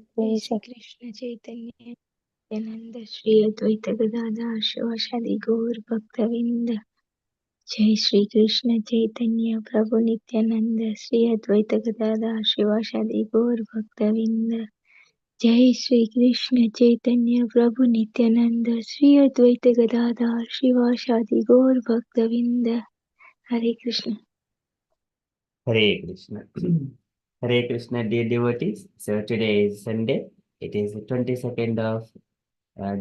जय श्री कृष्ण चैतन्य नित्यानंद श्री अद्वैत गदाधर शिवासादि गौर भक्तविंद। जय श्री कृष्ण चैतन्य प्रभु नित्यानंद श्री अद्वैत गदाधर शिवासादि गौर भक्तविंद। जय श्री कृष्ण चैतन्य प्रभु नित्यानंद श्री अद्वैत गदाधर शिवासादि गौर भक्तविंद। हरे Krishna. Hare Krishna. Hare Krishna, dear devotees. So today is Sunday. It is the 22nd of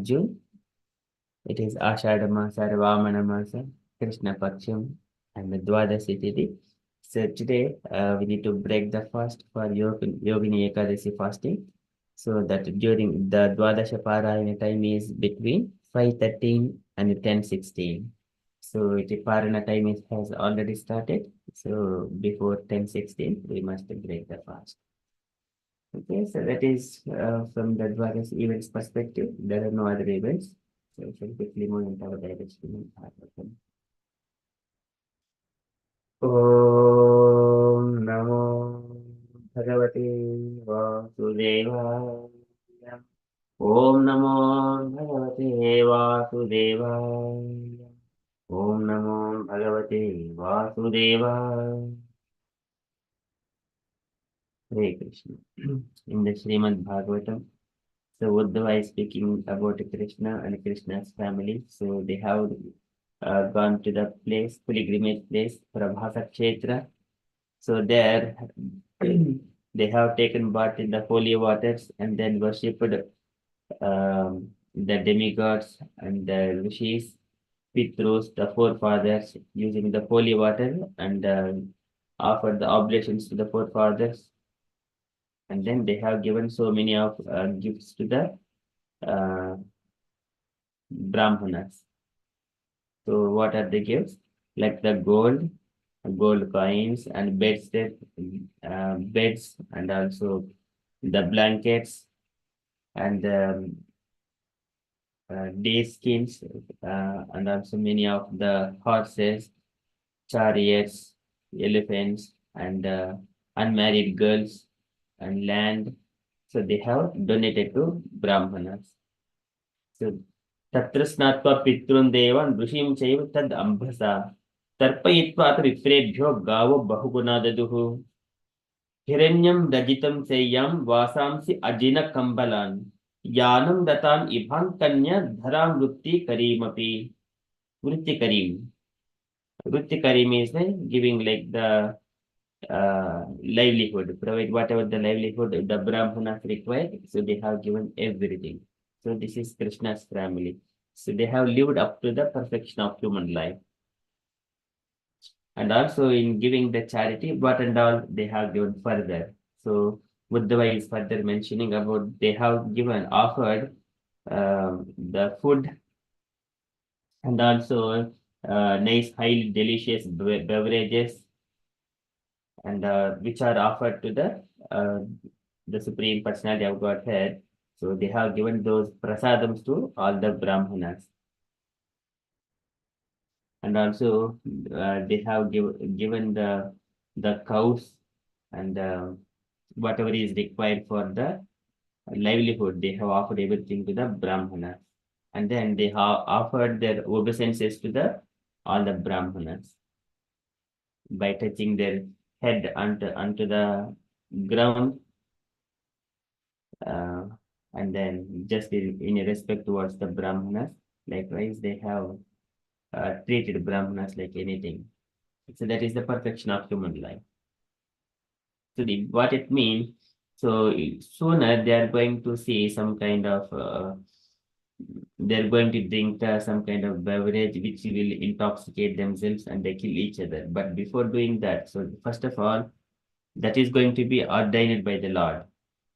June. It is Ashadha Masa, Vamana Masa, Krishna Paksham, and the Dwadasi Tithi. So today we need to break the fast for Yogini Ekadasi fasting. So that during the Dwadasha Parayana time is between 5:13 and 10:16. So the Parana time has already started. So before 10:16, we must break the fast. Okay, so that is from the Dwadas events perspective. There are no other events. So we shall quickly move into our direction. Om Namo Bhagavate Vasudevaya. Om Namo Bhagavate Vasudevaya. Om Namo Bhagavate Vasudevaya. Hare Krishna. In the Srimad Bhagavatam, so Uddhava is speaking about Krishna and Krishna's family. So they have gone to the place, pilgrimage place, Prabhasa Kshetra. So there they have taken bath in the holy waters and then worshipped the demigods and the rishis, Pitrus, the forefathers, using the holy water and offered the oblations to the forefathers. And then they have given so many of gifts to the uh, Brahmanas. So what are the gifts? Like the gold coins and beds and also the blankets and day skins and also many of the horses, chariots, elephants, and unmarried girls and land. So they have donated to Brahmanas. So तत्र स्नात्वा पितॄन् देवान् ऋषिं चैव तद् अम्भसा तर्पयित्वा अथ विप्रेभ्यो गावो बहुगुणा ददुः हिरण्यं दजितं सेय्यां वासांसि अजिनकम्बलान् यानं दतान् इभां कन्या धरां वृत्तिकरीमपि वृत्तिकरीम्. Vruttikarim is like giving like the livelihood, provide whatever the livelihood the Brahmanas require. So they have given everything. So this is Krishna's family. So they have lived up to the perfection of human life. And also in giving the charity, what and all they have given further. So Uddhava is further mentioning about they have given, offered the food and also nice, highly delicious beverages and which are offered to the Supreme Personality of Godhead. So they have given those prasadams to all the Brahmanas. And also they have given the cows and whatever is required for the livelihood. They have offered everything to the Brahmanas. And then they have offered their obeisances to all the Brahmanas by touching their head onto the ground, and then just in respect towards the Brahmanas. Likewise, they have treated Brahmanas like anything. So that is the perfection of human life. So what it means, so sooner they are going to see some kind of, they're going to drink some kind of beverage which will intoxicate themselves and they kill each other. But before doing that, so first of all, that is going to be ordained by the Lord.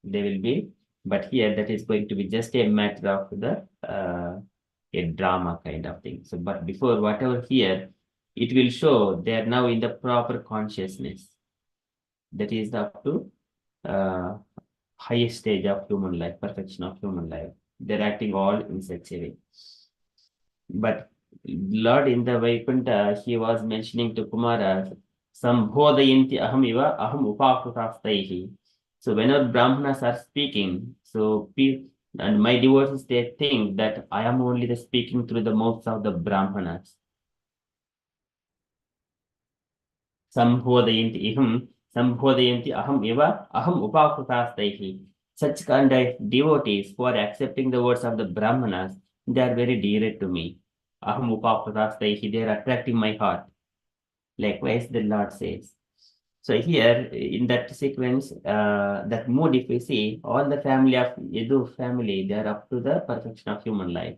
They will be, but here that is going to be just a matter of a drama kind of thing. So, but before whatever here, it will show they are now in the proper consciousness. That is up to uh, highest stage of human life, perfection of human life. They're acting all in such a way. But Lord in the Vaikuntha, he was mentioning to Kumara, Sambhodayanti aham iva aham upakutastaihi. So whenever Brahmanas are speaking, and my devotees, they think that I am only the speaking through the mouths of the Brahmanas. Sambhodayanti iham, sambhodayanti aham eva, aham upakutastaihi. Such kind of devotees who are accepting the words of the Brahmanas, they are very dear to me. Aham upakutastaihi, they are attracting my heart. Likewise, the Lord says. So here in that sequence, that mood, if we see, all the family of Yadu family, they are up to the perfection of human life,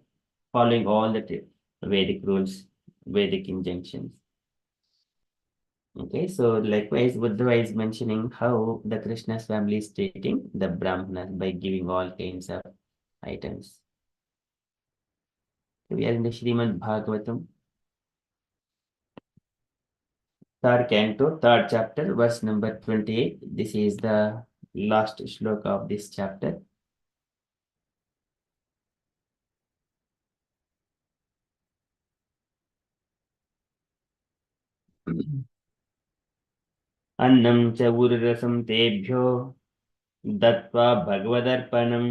following all the Vedic rules, Vedic injunctions. Okay, so likewise, Uddhava is mentioning how the Krishna's family is treating the Brahmanas by giving all kinds of items. We are in the Srimad Bhagavatam, third canto, third chapter, verse number 28. This is the last shloka of this chapter. अन्नं च उरुरसं तेभ्यो दत्त्वा भगवदर्पणं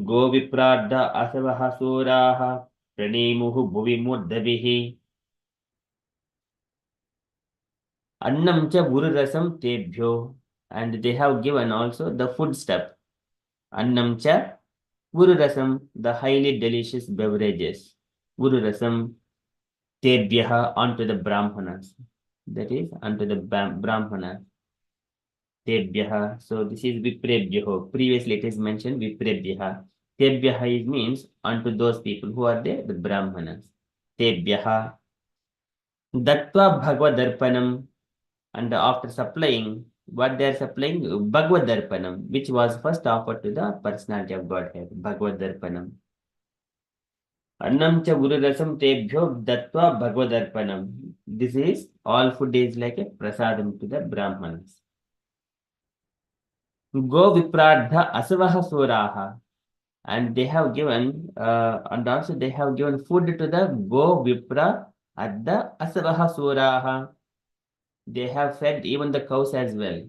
गोविप्रार्ध असवः सूराः प्रणेमुः भुवि मूर्धभिः अन्नं च उरुरसं तेभ्यो, and they have given also the food stuff. Annam cha ururasam, the highly delicious beverages. Ururasam tebhyaha, onto the Brahmanas. That is unto the Brahmanas. Tebhyaha. So this is Viprebhyaho. Previously it is mentioned Viprebhyaha. Tebhyaha is means unto those people who are there, the Brahmanas. Tebhyaha. Dattva Bhagavadarpanam. And after supplying, what they are supplying? Bhagavadarpanam, which was first offered to the personality of Godhead. Bhagavadarpanam. Annam cha gururasam tebhyo dattva Bhagavadarpanam. This is, all food is like a prasadam to the Brahmanas. Go viprardha asavaha suraha. And they have given, and also they have given food to the go vipra adda asavaha suraha. They have fed even the cows as well.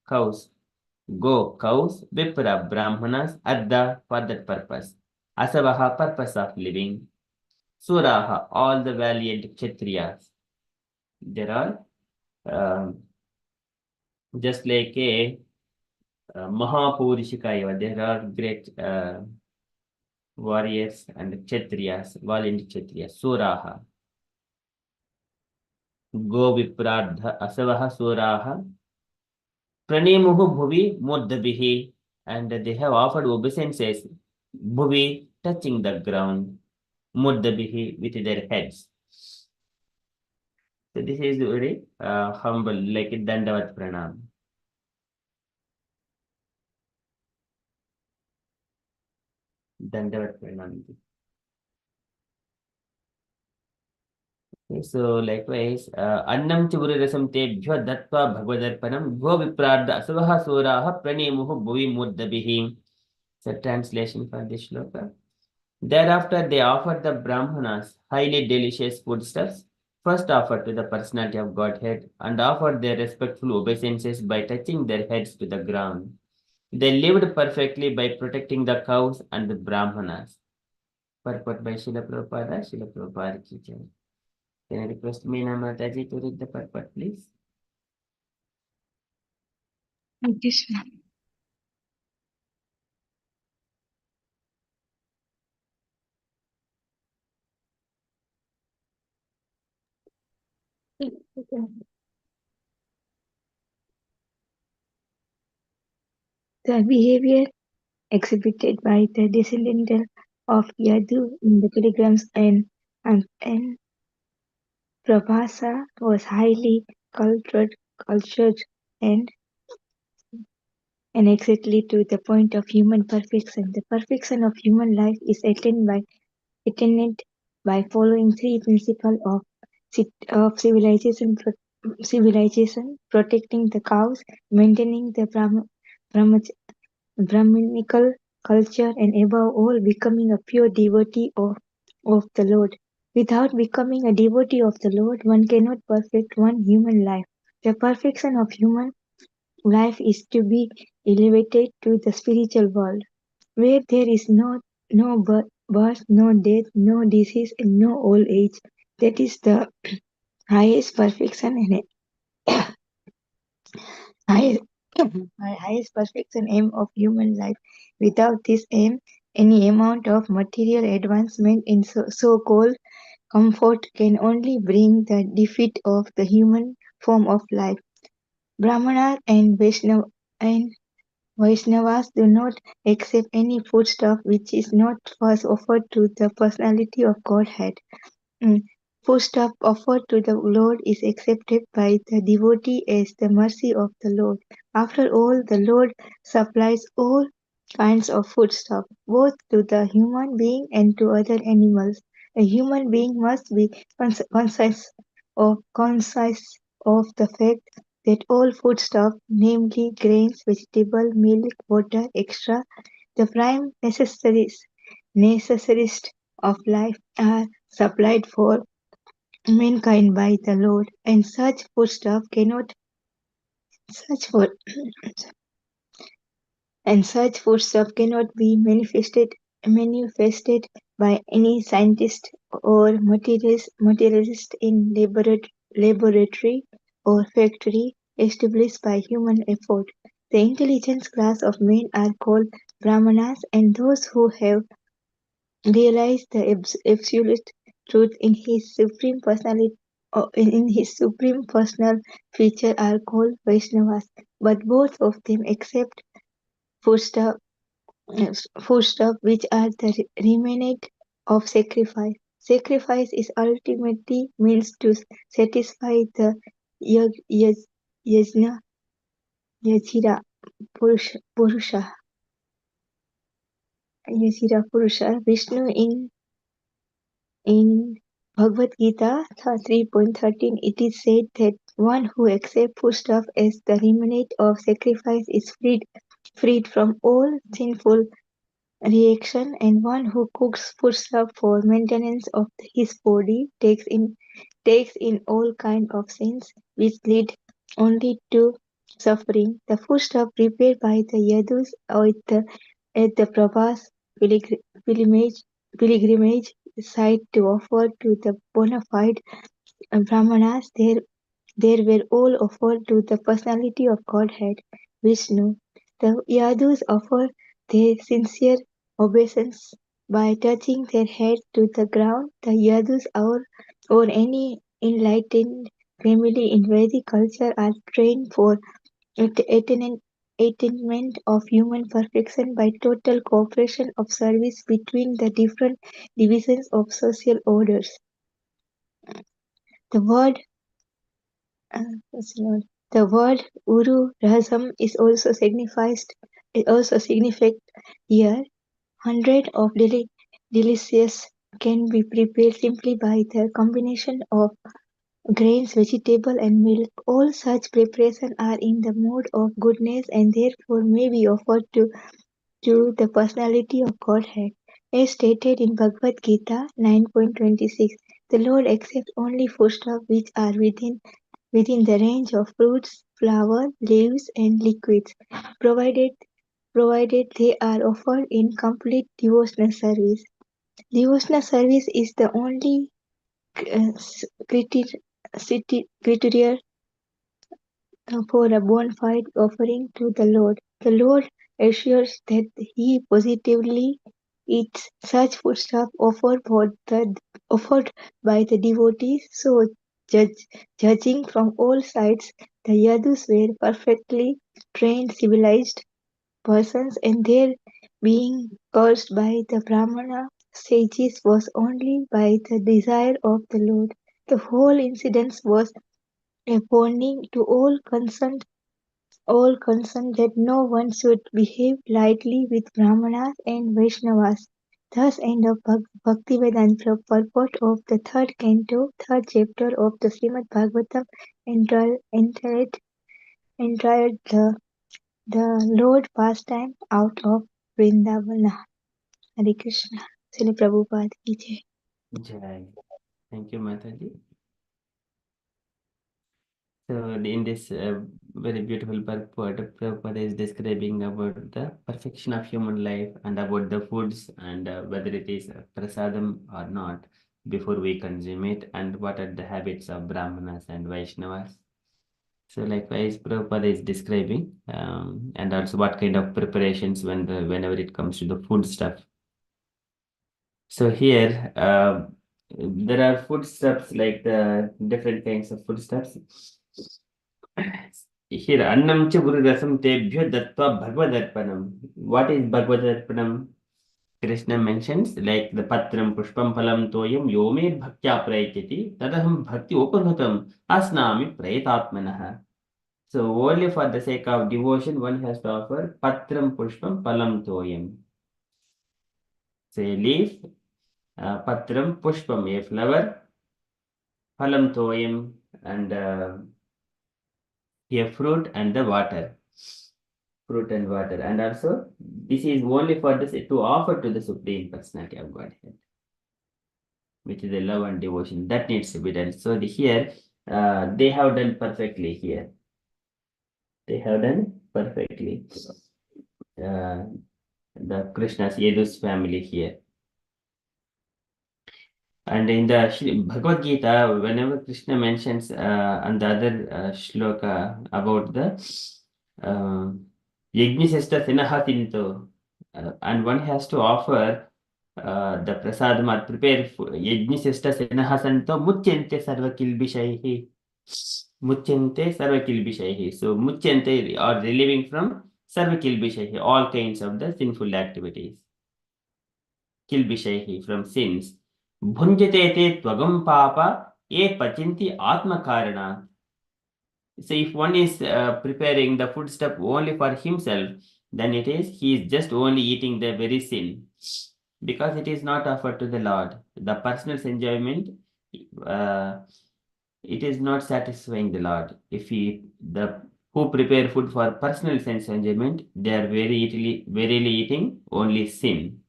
Cows. Go, cows, vipra, brahmanas, adda, for that purpose. Asavaha, purpose of living. Suraha, all the valiant kshatriyas. There are just like a Mahapurishikaya, there are great warriors and kshatriyas, valiant kshatriyas. Suraha. Go viprardha asavaha suraha. Pranemuhu bhuvi muddhabihi. And they have offered obeisances. Bhuvi, touching the ground. Muddhabihi, with their heads. So this is very humble, like a Dandavat Pranam. Dandavat Pranam. Okay, so likewise, Annam Chiburasam Tebhyo Dattva Bhagavadarpanam Go Viprarda Asavaha Suraha Pranemuhu Bhuvi Muddhabihi. So translation for this shloka. Thereafter, they offered the Brahmanas highly delicious foodstuffs, first offered to the personality of Godhead, and offered their respectful obeisances by touching their heads to the ground. They lived perfectly by protecting the cows and the Brahmanas. Purport by Srila Prabhupada, Srila Prabhupada ki jai. Can I request Meena Mataji to read the purport, please? Krishna. The behavior exhibited by the descendant of Yadu in the pilgrims and Prabhasa was highly cultured and exactly to the point of human perfection. The perfection of human life is attained by following three principles of civilization: protecting the cows, maintaining the Brahminical culture, and above all, becoming a pure devotee of the Lord. Without becoming a devotee of the Lord, one cannot perfect one human life. The perfection of human life is to be elevated to the spiritual world, where there is no birth, no death, no disease, and no old age. That is the highest perfection and highest, highest perfection aim of human life. Without this aim, any amount of material advancement in so-called comfort can only bring the defeat of the human form of life. Brahmanas and Vaishnavas do not accept any foodstuff which is not first offered to the personality of Godhead. Mm. Foodstuff offered to the Lord is accepted by the devotee as the mercy of the Lord. After all, the Lord supplies all kinds of foodstuff, both to the human being and to other animals. A human being must be conscious of the fact that all foodstuff, namely grains, vegetable, milk, water, etc., the prime necessaries of life, are supplied for mankind by the Lord, and such foodstuff cannot such food and such foodstuff cannot be manifested by any scientist or materialist in laboratory or factory established by human effort. The intelligent class of men are called Brahmanas, and those who have realize the absolute truth in his supreme personality in his supreme personal feature are called Vaishnavas, but both of them accept foodstuff, foodstuff which are the remnant of sacrifice. Sacrifice is ultimately means to satisfy the yajna, yajira purusha, yajira purusha. Vishnu in Bhagavad Gita 3.13 it is said that one who accepts foodstuff as the remnant of sacrifice is freed from all sinful reaction, and one who cooks foodstuff for maintenance of his body takes in all kind of sins which lead only to suffering. The foodstuff prepared by the Yadus at the Prabhas pilgrimage, pilgrimage site to offer to the bona fide Brahmanas, there were all offered to the personality of Godhead, Vishnu. The Yadus offer their sincere obeisance by touching their head to the ground. The Yadus or any enlightened family in Vedic culture are trained for attainment of human perfection by total cooperation of service between the different divisions of social orders. The word uh, the word Uru Rahasam is also signified here. Hundred of delicious can be prepared simply by the combination of grains, vegetable and milk. All such preparations are in the mode of goodness and therefore may be offered to the personality of Godhead. As stated in Bhagavad Gita 9.26, the Lord accepts only foodstuffs which are within the range of fruits, flower, leaves and liquids, provided provided they are offered in complete devotional service. Devotional service is the only criteria for a bona fide offering to the Lord. The Lord assures that He positively eats such foodstuff offered by the devotees. So, judging from all sides, the Yadus were perfectly trained, civilized persons, and their being cursed by the Brahmana sages was only by the desire of the Lord. The whole incident was a warning to all concerned that no one should behave lightly with Brahmanas and Vaishnavas. Thus end of Bhaktivedanta purport of the third canto, third chapter of the Srimad Bhagavatam entitled the Lord pastime out of Vrindavana. Hare Krishna. Srila Prabhupada ki jai. Jai. Thank you, Mataji. So in this very beautiful purport, Prabhupada is describing about the perfection of human life and about the foods and whether it is prasadam or not before we consume it, and what are the habits of Brahmanas and Vaishnavas. So likewise, Prabhupada is describing and also what kind of preparations whenever it comes to the food stuff. So here there are foodstuffs like the different kinds of foodstuffs. Here, annam cha guru rasam tebhyo dattva bhagavadarpanam. What is bhagavadarpanam? Krishna mentions like the patram pushpam phalam toyam yome bhaktya prayachati tadaham bhakti upanhutam asnami prayetatmanaha. So only for the sake of devotion, one has to offer patram pushpam phalam toyam. Say leaf, patram pushpam, a flower, phalam toyam, and a fruit and the water. Fruit and water. And also, this is only for this to offer to the Supreme Personality of Godhead, which is the love and devotion that needs to be done. So here, they have done perfectly here. They have done perfectly. The Krishna's Yadus family here. And in the Bhagavad Gita, whenever Krishna mentions and the other shloka about the Yajnisesta Sinahatinto, and one has to offer the prasadam or prepare Yajnisesta Sinahasanto Mutyante Sarvakilbishaihi. Mutyante Sarvakilbishaihi. So Mutyante are relieving from Sarvakilbishaihi, all kinds of the sinful activities. Kilbishaihi, from sins. Bhunjate te tvagam papa ye pachinti atma karana. So if one is preparing the food stuff only for himself, then he is just only eating the very sin, because it is not offered to the Lord. The personal enjoyment, uh, it is not satisfying the Lord. If the who prepare food for personal sense enjoyment, they are verily eating only sin.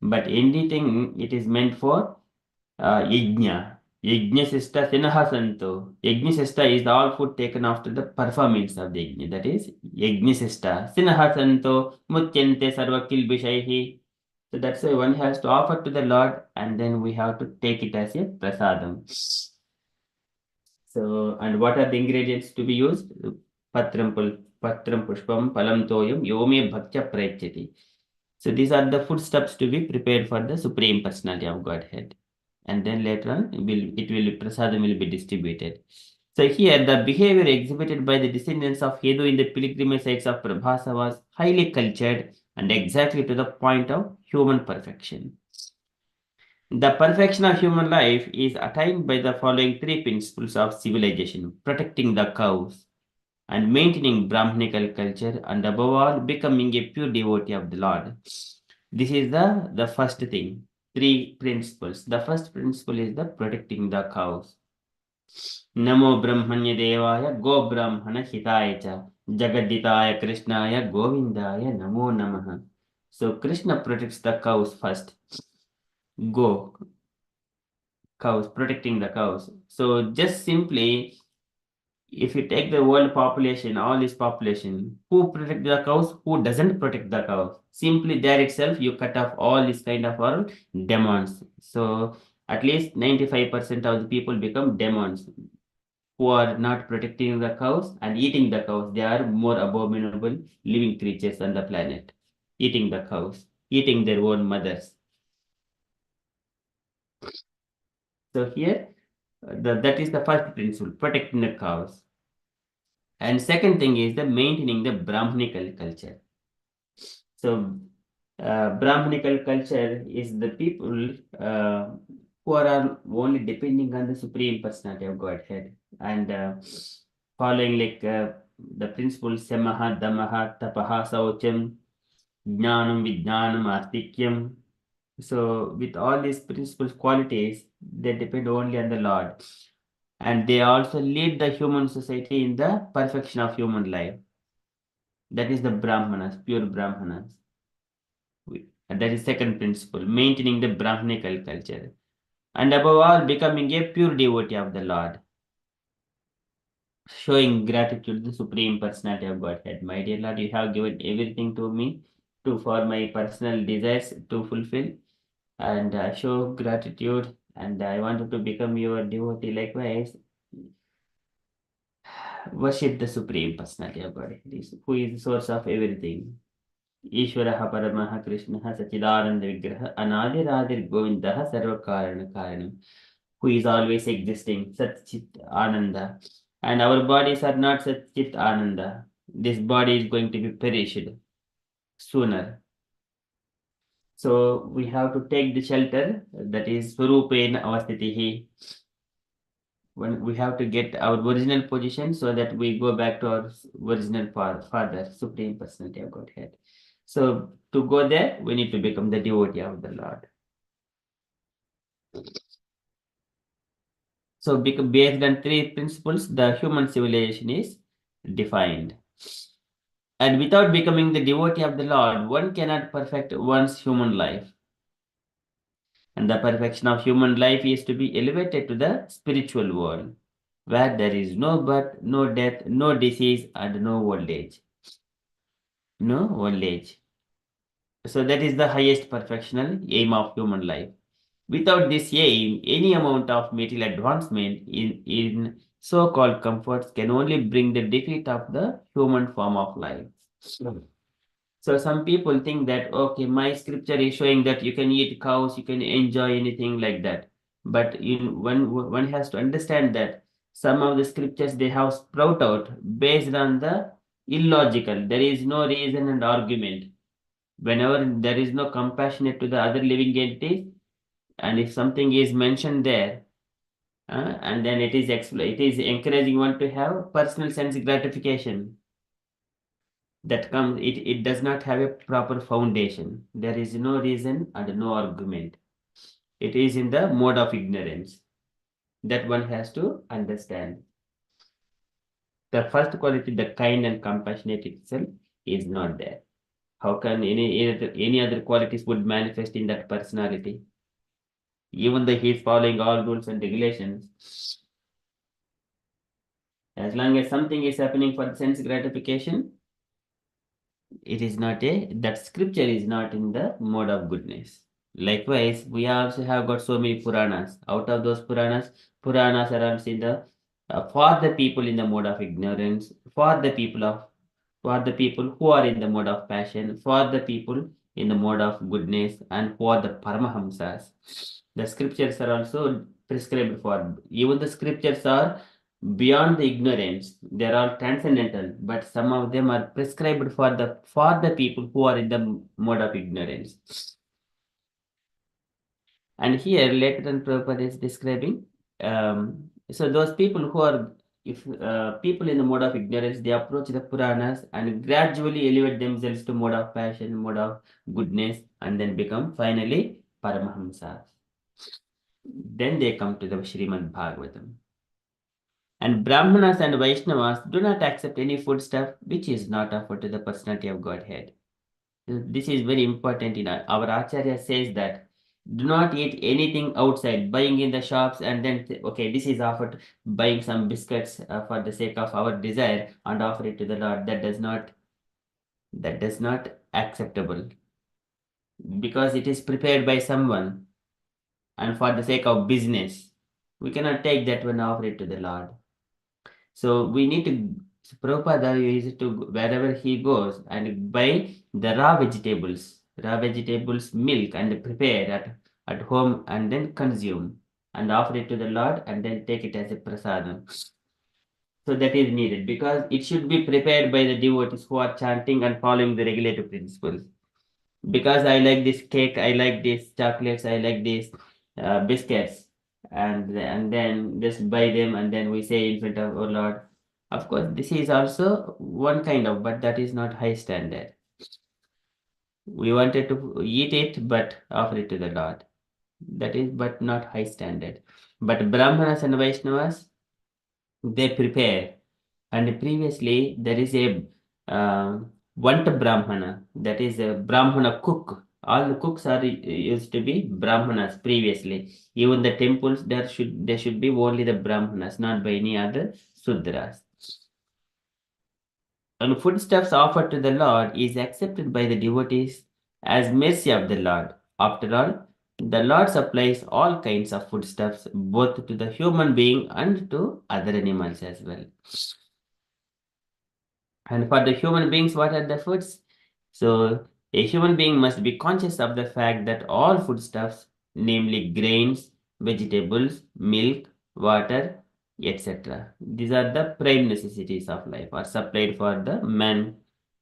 But anything it is meant for yajna. Yajna sista sinaha santo. Yajna sista is all food taken after the performance of the yajna. That is yajna sista. Sinaha santo mutyante sarva kilbishaihi. So that's why one has to offer to the Lord, and then we have to take it as a prasadam. So, and what are the ingredients to be used? Patram pushpam palam toyam yome bhaktya prayachati. So these are the foodstuffs to be prepared for the Supreme Personality of Godhead. And then later on, prasadam will be distributed. So here, the behavior exhibited by the descendants of Hedu in the pilgrimage sites of Prabhasa was highly cultured and exactly to the point of human perfection. The perfection of human life is attained by the following three principles of civilization: protecting the cows and maintaining Brahminical culture, and above all, becoming a pure devotee of the Lord. This is the first thing. Three principles. The first principle is the protecting the cows. Namo Brahmanya Devaya Go Brahmana Hitaya Cha Jagaditaya Krishnaya Govindaya Namo Namaha. So Krishna protects the cows first. Go. Cows, protecting the cows. So just simply, if you take the world population, all this population, who protect the cows, who doesn't protect the cows? Simply there itself, you cut off all this kind of all demons. So at least 95% of the people become demons who are not protecting the cows and eating the cows. They are more abominable living creatures on the planet, eating the cows, eating their own mothers. So here, that is the first principle, protecting the cows. And second thing is the maintaining the Brahminical culture. So Brahminical culture is the people who are only depending on the Supreme Personality of Godhead and following the principles Samaha, Damaha, Tapaha, Saucham, Jnanam, Vijnanam, Artikyam. So with all these principles qualities, they depend only on the Lord. And they also lead the human society in the perfection of human life. That is the Brahmanas, pure Brahmanas. And that is second principle, maintaining the Brahminical culture. And above all, becoming a pure devotee of the Lord. showing gratitude to the Supreme Personality of Godhead. My dear Lord, you have given everything to me for my personal desires to fulfill, and show gratitude. And I wanted to become your devotee. Likewise, worship the Supreme Personality of Godhead, who is the source of everything. ईश्वरः परमः कृष्णः सच्चिदानन्दविग्रहः अनादिरादिर्गोविन्दः सर्वकारणकारणं, who is always existing, Sat Chit Ananda. And our bodies are not Sat Chit Ananda. This body is going to be perished sooner. So we have to take the shelter, that is Swarupen Avastitihi. When we have to get our original position so that we go back to our original Father, Supreme Personality of Godhead. So to go there, we need to become the devotee of the Lord. So based on three principles, the human civilization is defined. And without becoming the devotee of the Lord, one cannot perfect one's human life. And the perfection of human life is to be elevated to the spiritual world, where there is no birth, no death, no disease, and no old age. No old age. So that is the highest perfectional aim of human life. Without this aim, any amount of material advancement in so-called comforts can only bring the defeat of the human form of life. So some people think that, okay, my scripture is showing that you can eat cows, you can enjoy anything like that. But one has to understand that some of the scriptures they have sprout out based on the illogical. There is no reason and argument. Whenever there is no compassionate to the other living entities, and if something is mentioned there, and then it is encouraging one to have personal sense gratification that comes, it does not have a proper foundation. There is no reason and no argument. It is in the mode of ignorance that one has to understand. The first quality, the kind and compassionate itself, is not there. How can any other qualities would manifest in that personality? Even though he is following all rules and regulations, as long as something is happening for the sense gratification, it is not that scripture is not in the mode of goodness. Likewise, we also have got so many Puranas. Out of those Puranas are also in the for the people in the mode of ignorance, for the people who are in the mode of passion, for the people in the mode of goodness, and for the Paramahamsas. The scriptures are also prescribed for. Even the scriptures are beyond the ignorance. They're all transcendental, but some of them are prescribed for the people who are in the mode of ignorance. And here later on Prabhupada is describing, so those people who are, if people in the mode of ignorance, they approach the Puranas and gradually elevate themselves to mode of passion, mode of goodness, and then become finally Paramahamsas. Then they come to the Srimad Bhagavatam. And Brahmanas and Vaishnavas do not accept any foodstuff which is not offered to the personality of Godhead. This is very important. In our Acharya says that do not eat anything outside, buying in the shops and then, okay, this is offered, buying some biscuits for the sake of our desire and offer it to the Lord. That does not acceptable, because it is prepared by someone and for the sake of business. We cannot take that one, offer it to the Lord. So we need to, Prabhupada used to, wherever he goes and buy the raw vegetables, milk, and prepare at home and then consume and offer it to the Lord and then take it as a prasadam. So that is needed because it should be prepared by the devotees who are chanting and following the regulative principles. Because I like this cake, I like these chocolates, I like these biscuits, and then just buy them and then we say in front of our Lord. Of course, this is also one kind of, but that is not high standard. We wanted to eat it, but offer it to the Lord. That is, but not high standard. But Brahmanas and Vaishnavas, they prepare. And previously, there is a Vanta Brahmana, that is a Brahmana cook. All the cooks are used to be Brahmanas previously. Even the temples, there should be only the Brahmanas, not by any other Sudras. And foodstuffs offered to the Lord is accepted by the devotees as mercy of the Lord. After all, the Lord supplies all kinds of foodstuffs both to the human being and to other animals as well. And for the human beings, what are the foods? So, a human being must be conscious of the fact that all foodstuffs, namely grains, vegetables, milk, water, etc., these are the prime necessities of life, are supplied for the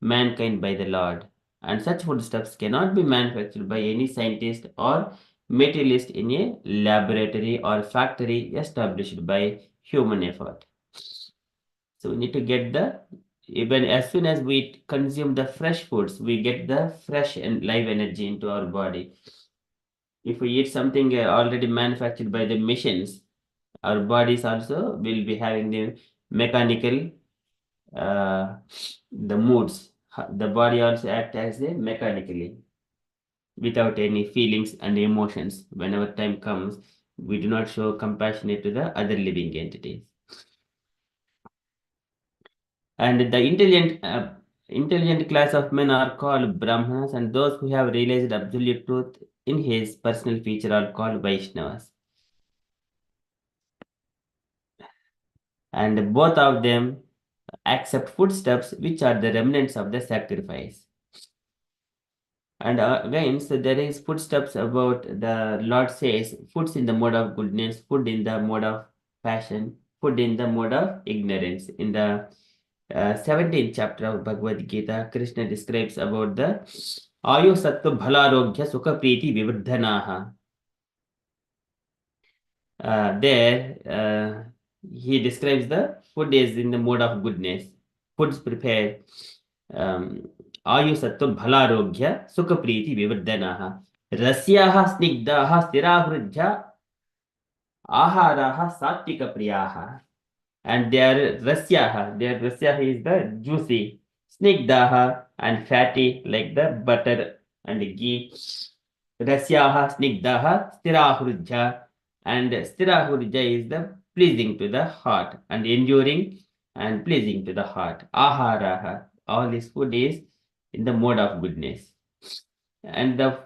mankind by the Lord. And such foodstuffs cannot be manufactured by any scientist or materialist in a laboratory or factory established by human effort. So we need to get the, even as soon as we consume the fresh foods, we get the fresh and live energy into our body. If we eat something already manufactured by the machines, our bodies also will be having the mechanical the moods. The body also acts as a mechanically without any feelings and emotions. Whenever time comes, we do not show compassionate to the other living entities. And the intelligent class of men are called Brahmanas, and those who have realized absolute truth in his personal feature are called Vaishnavas. And both of them accept foodstuffs which are the remnants of the sacrifice. And again, so there is foodstuffs about the Lord says, foods in the mode of goodness, food in the mode of passion, food in the mode of ignorance. In the 17th chapter of Bhagavad Gita, Krishna describes about the Ayu Sattva Bhalarogya Sukha Priti Vivardhanaha. There, he describes the food is in the mode of goodness. Foods prepared. Ayu Sattva Bhalarogya Sukha Priti Vivardhanaha. Rasyaha Snigdaha Stirahurjha Aharaha Sattika Priyaha. And their rasyaha is the juicy, snigdaha and fatty like the butter and ghee. Rasyaha snigdaha stirahurja, and stirahurja is the pleasing to the heart and enduring and pleasing to the heart. Aharaha, all this food is in the mode of goodness. And the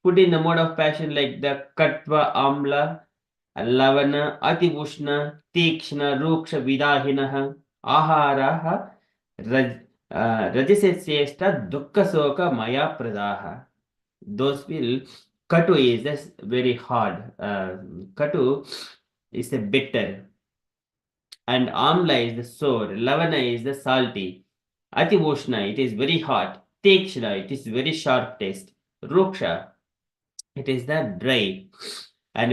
food in the mode of passion like the katva amla, लवन अतिउष्ण तीक्ष्ण रूक्ष विदाहिनः आहारः रज रजसे श्रेष्ठ दुःख शोक मया प्रदाः. Those will, katu is just very hard. Katu is a bitter, and amla is the sour, lavana is the salty, ativushna it is very hot, tikshna it is very sharp taste, ruksha it is the dry, and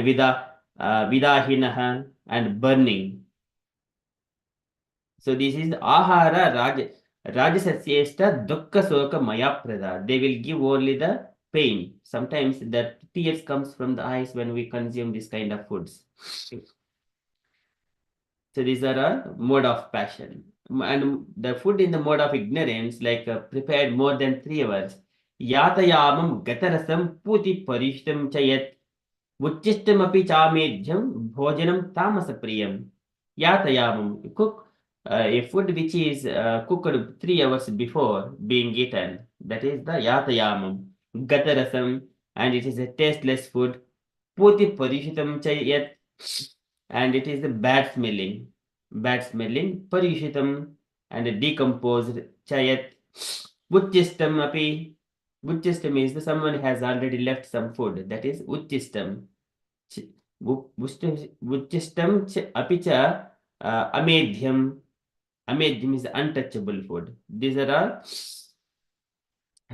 vidahinaha and burning. So this is ahara rajasasyesta dukkha soka maya prada. They will give only the pain. Sometimes the tears comes from the eyes when we consume this kind of foods. So these are our mode of passion. And the food in the mode of ignorance, like prepared more than 3 hours. Yatayamam gatarasam puti parishtam chayat Vuchistamapi chamedyam bhojanam tamasapriyam. Yatayamam. Cook a food which is cooked 3 hours before being eaten. That is the yatayamam. Gatarasam. And it is a tasteless food. Puti parishitam chayat. And it is the bad smelling. Bad smelling. Parishitam. And decomposed chayat. Vuchistam api. Vuchistam is the someone has already left some food. That is Vuchistam. Vuchistam apicha amedhyam. Amedhyam is untouchable food. These are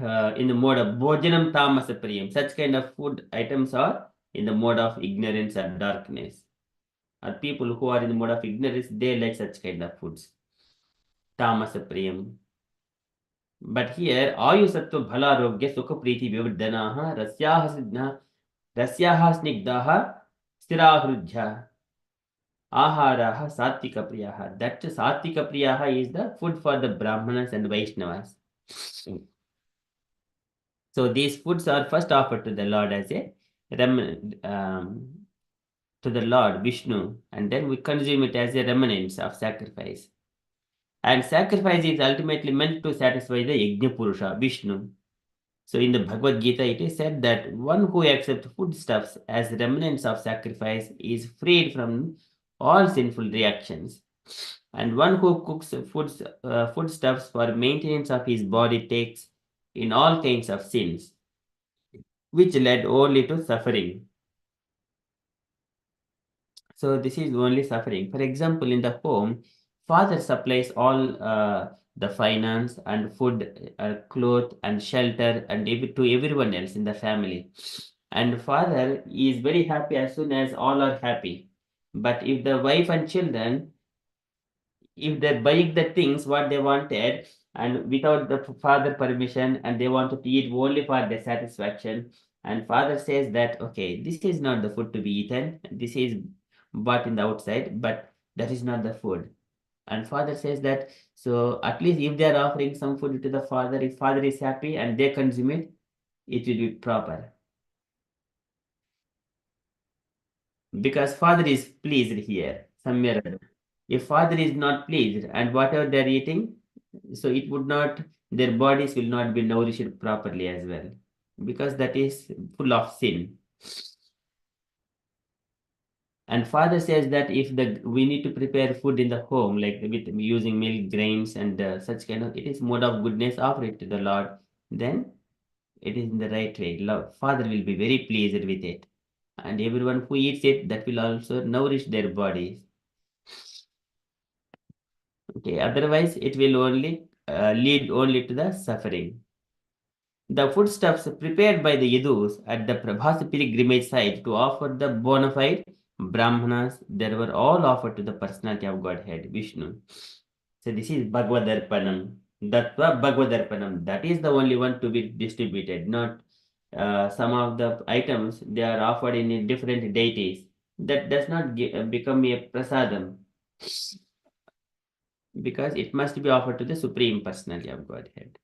all in the mode of bhojanam tamasa priyam. Such kind of food items are in the mode of ignorance and darkness. Or people who are in the mode of ignorance, they like such kind of foods. Tamasa priyam. But here, Ayu Sattva Bhalarogya Sukha Priti Vivardhanaha Rasyaha Snigdaha Stirahurjha Aharaha Sattika Priyaha. That Sattika Priyaha is the food for the Brahmanas and Vaishnavas. So these foods are first offered to the Lord as a to the Lord Vishnu, and then we consume it as a remnants of sacrifice. And sacrifice is ultimately meant to satisfy the Yajna Purusha, Vishnu. So in the Bhagavad Gita, it is said that one who accepts foodstuffs as remnants of sacrifice is freed from all sinful reactions. And one who cooks foodstuffs for maintenance of his body takes in all kinds of sins, which led only to suffering. So this is only suffering. For example, in the home, father supplies all the finance and food, cloth and shelter and to everyone else in the family. And father is very happy as soon as all are happy. But if the wife and children, if they're buying the things what they wanted and without the father permission and they wanted to eat only for their satisfaction, and father says that okay, this is not the food to be eaten, this is bought in the outside, but that is not the food. And father says that so at least if they are offering some food to the father, if father is happy and they consume it, it will be proper, because father is pleased here somewhere or other. If father is not pleased and whatever they are eating, so it would not, their bodies will not be nourished properly as well, because that is full of sin. And father says that if the we need to prepare food in the home, like with using milk, grains, and such kind of, it is mode of goodness, offer it to the Lord, then it is in the right way. Lord, father will be very pleased with it, and everyone who eats it, that will also nourish their bodies. Okay, otherwise it will only lead only to the suffering. The foodstuffs prepared by the Yadus at the Prabhas pilgrimage site to offer the bona fide Brahmanas, they were all offered to the personality of Godhead, Vishnu. So this is Bhagavadarpanam. Dattva Bhagavadarpanam. That is the only one to be distributed, not some of the items they are offered in different deities. That does not become a prasadam, because it must be offered to the Supreme Personality of Godhead.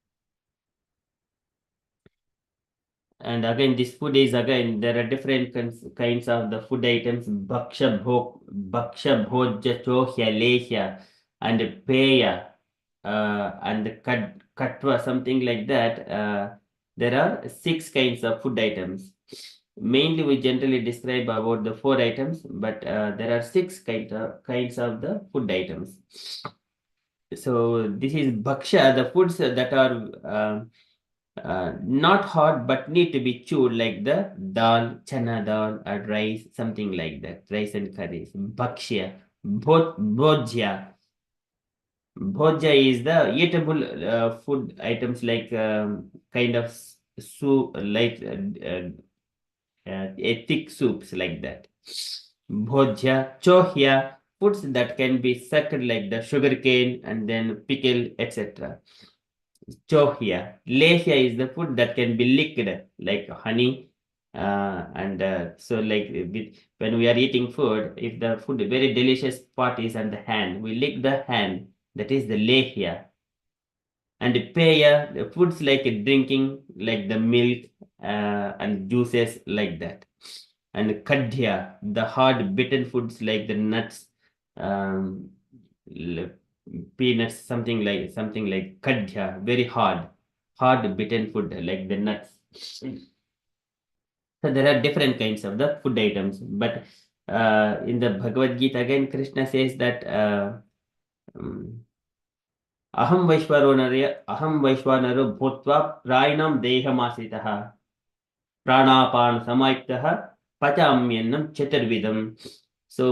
And again, this food is again, there are different kinds of the food items, bhaksha bhojya chohya lehya and peya and katva, something like that. There are 6 kinds of food items. Mainly, we generally describe about the 4 items, but there are 6 kinds of the food items. So this is bhaksha, the foods that are not hot but need to be chewed, like the dal, chana dal, or rice, something like that, rice and curries. Bhakshya, bhojya. Bhojya is the eatable food items, like kind of soup, like a thick soups like that. Bhojya, chohya, foods that can be sucked, like the sugar cane and then pickle, etc. Chohya. Lehya is the food that can be licked, like honey. And so, like when we are eating food, if the food very delicious part is on the hand, we lick the hand. That is the lehya. And peya, the foods like drinking, like the milk and juices like that. And kadhya, the hard bitten foods like the nuts, um, peanuts, something like kadhya, very hard bitten food like the nuts. So there are different kinds of the food items, but in the Bhagavad Gita again, Krishna says that um, अहम वैश्वानरो भूत्वा प्राणिनां देहमाश्रितः प्राणापान समायुक्तः पचाम्यन्नं चतुर्विधम्. So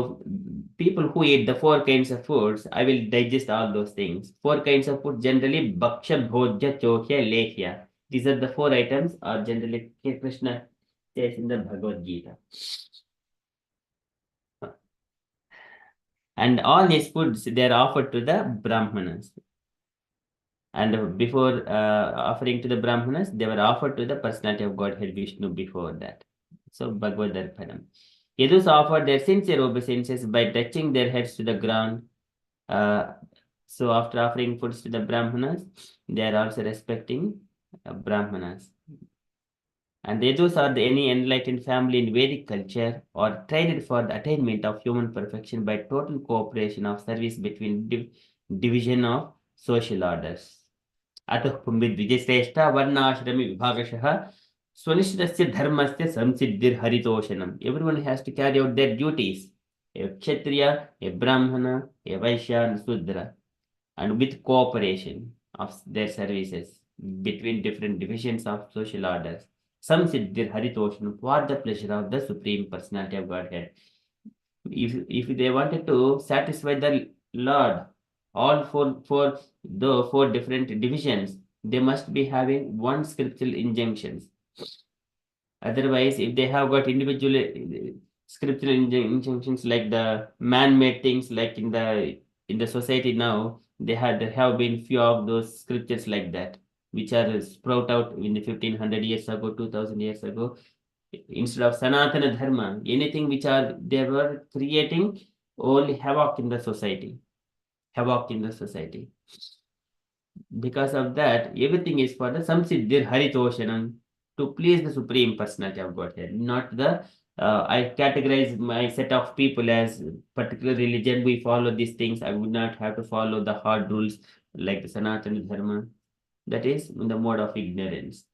people who eat the 4 kinds of foods, I will digest all those things. 4 kinds of food generally bhaksha, bhojya, chokhya, lehya. These are the 4 items, or generally Krishna says in the Bhagavad Gita. And all these foods, they are offered to the Brahmanas. And before offering to the Brahmanas, they were offered to the personality of Godhead Vishnu before that. So Bhagavad Darpanam. Yadus offered their sincere obeisances by touching their heads to the ground. Uh, so after offering foods to the Brahmanas, they are also respecting Brahmanas. And the Yadus are any enlightened family in Vedic culture, or trained for the attainment of human perfection by total cooperation of service between division of social orders. अतः विजिश्रेष्ठ वर्णाश्रमी विभागशः स्वनिष्ठस्य धर्मस्य संसिद्धिर्हरितोषणम्. Everyone has to carry out their duties. A Kshatriya, a Brahmana, a Vaishya, and Sudra, and with cooperation of their services between different divisions of social orders. Samsiddhir Haritoshanam, for the pleasure of the Supreme Personality of Godhead. If they wanted to satisfy the Lord, all the four different divisions, they must be having one scriptural injunctions. Otherwise, if they have got individual scriptural injunctions like the man-made things, like in the society now, there have been few of those scriptures like that, which are sprout out in the 1500 years ago, 2000 years ago. Instead of Sanatana Dharma, anything which they were creating only havoc in the society. Havoc in the society. Because of that, everything is for the Samsiddhir Haritoshanam, to please the Supreme Personality of Godhead, not the I categorize my set of people as particular religion. We follow these things. I would not have to follow the hard rules like the Sanatana Dharma. That is in the mode of ignorance.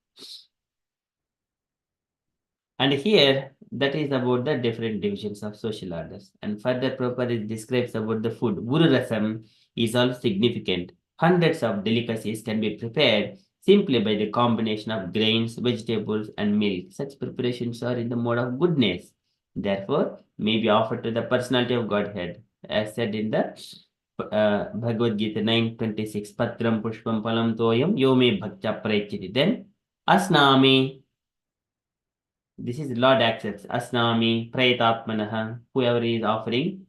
And here, that is about the different divisions of social orders. And further, Prabhupada describes about the food. Guru Rasam is also significant. Hundreds of delicacies can be prepared simply by the combination of grains, vegetables, and milk. Such preparations are in the mode of goodness. Therefore, may be offered to the personality of Godhead, as said in the Bhagavad Gita 9:26. Patram pushpam palam toyam yome bhaktya prayachiti. Then, asnami. This is Lord accepts. Asnami, Prayetatmanaha, whoever is offering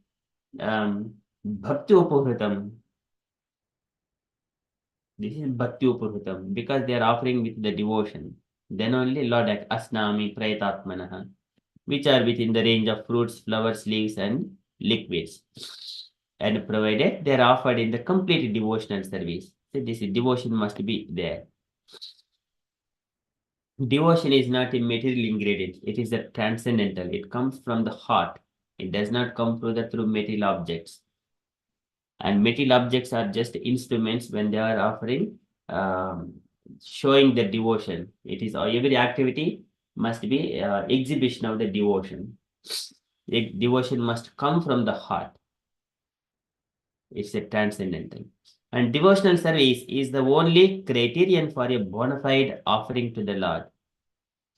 Bhakti Upahritam. This is Bhakti Upahritam because they are offering with the devotion. Then only Lord Asnami, Prayetatmanaha, which are within the range of fruits, flowers, leaves, and liquids. And provided they are offered in the complete devotional service. So this devotion must be there. Devotion is not a material ingredient. It is a transcendental. It comes from the heart. It does not come through material objects. And material objects are just instruments when they are offering, showing the devotion. It is every activity must be exhibition of the devotion. Devotion must come from the heart. It's a transcendental. And devotional service is the only criterion for a bona fide offering to the Lord.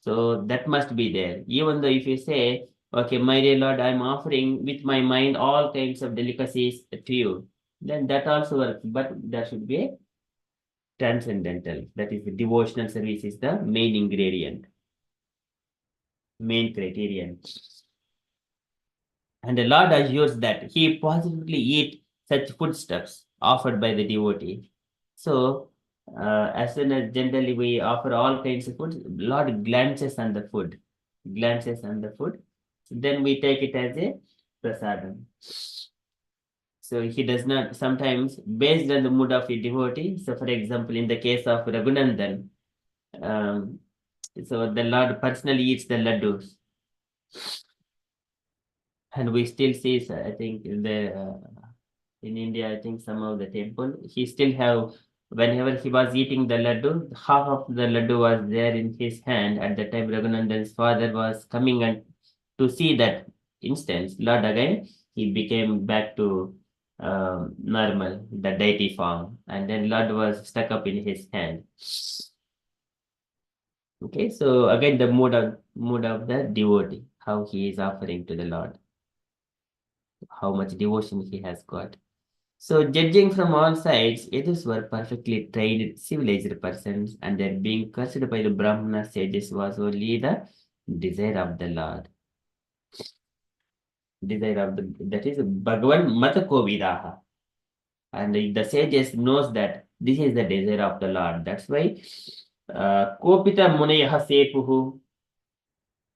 So that must be there. Even though if you say, okay, my dear Lord, I'm offering with my mind all kinds of delicacies to you, then that also works. But there should be a transcendental. That is the devotional service is the main ingredient, main criterion. And the Lord assures that he positively eat such foodstuffs offered by the devotee. So, as soon as generally we offer all kinds of food, Lord glances on the food, glances on the food. Then we take it as a prasadam. So he does not sometimes based on the mood of a devotee. So, for example, in the case of Raghunandan, so the Lord personally eats the laddus. And we still see, I think, in India, I think some of the temple, he still have, whenever he was eating the laddu, half of the laddu was there in his hand. At the time, Raghunandan's father was coming and to see that instance, Lord again, he became back to normal, the deity form. And then Lord was stuck up in his hand. Okay, so again, the mood of the devotee, how he is offering to the Lord, how much devotion he has got. So, judging from all sides, others were perfectly trained, civilized persons, and their being cursed by the Brahmana sages was only the desire of the Lord. Desire of that is Bhagavan Matakovidaha. And the sages knows that this is the desire of the Lord. That's why Kopita Munayaha Sepuhu,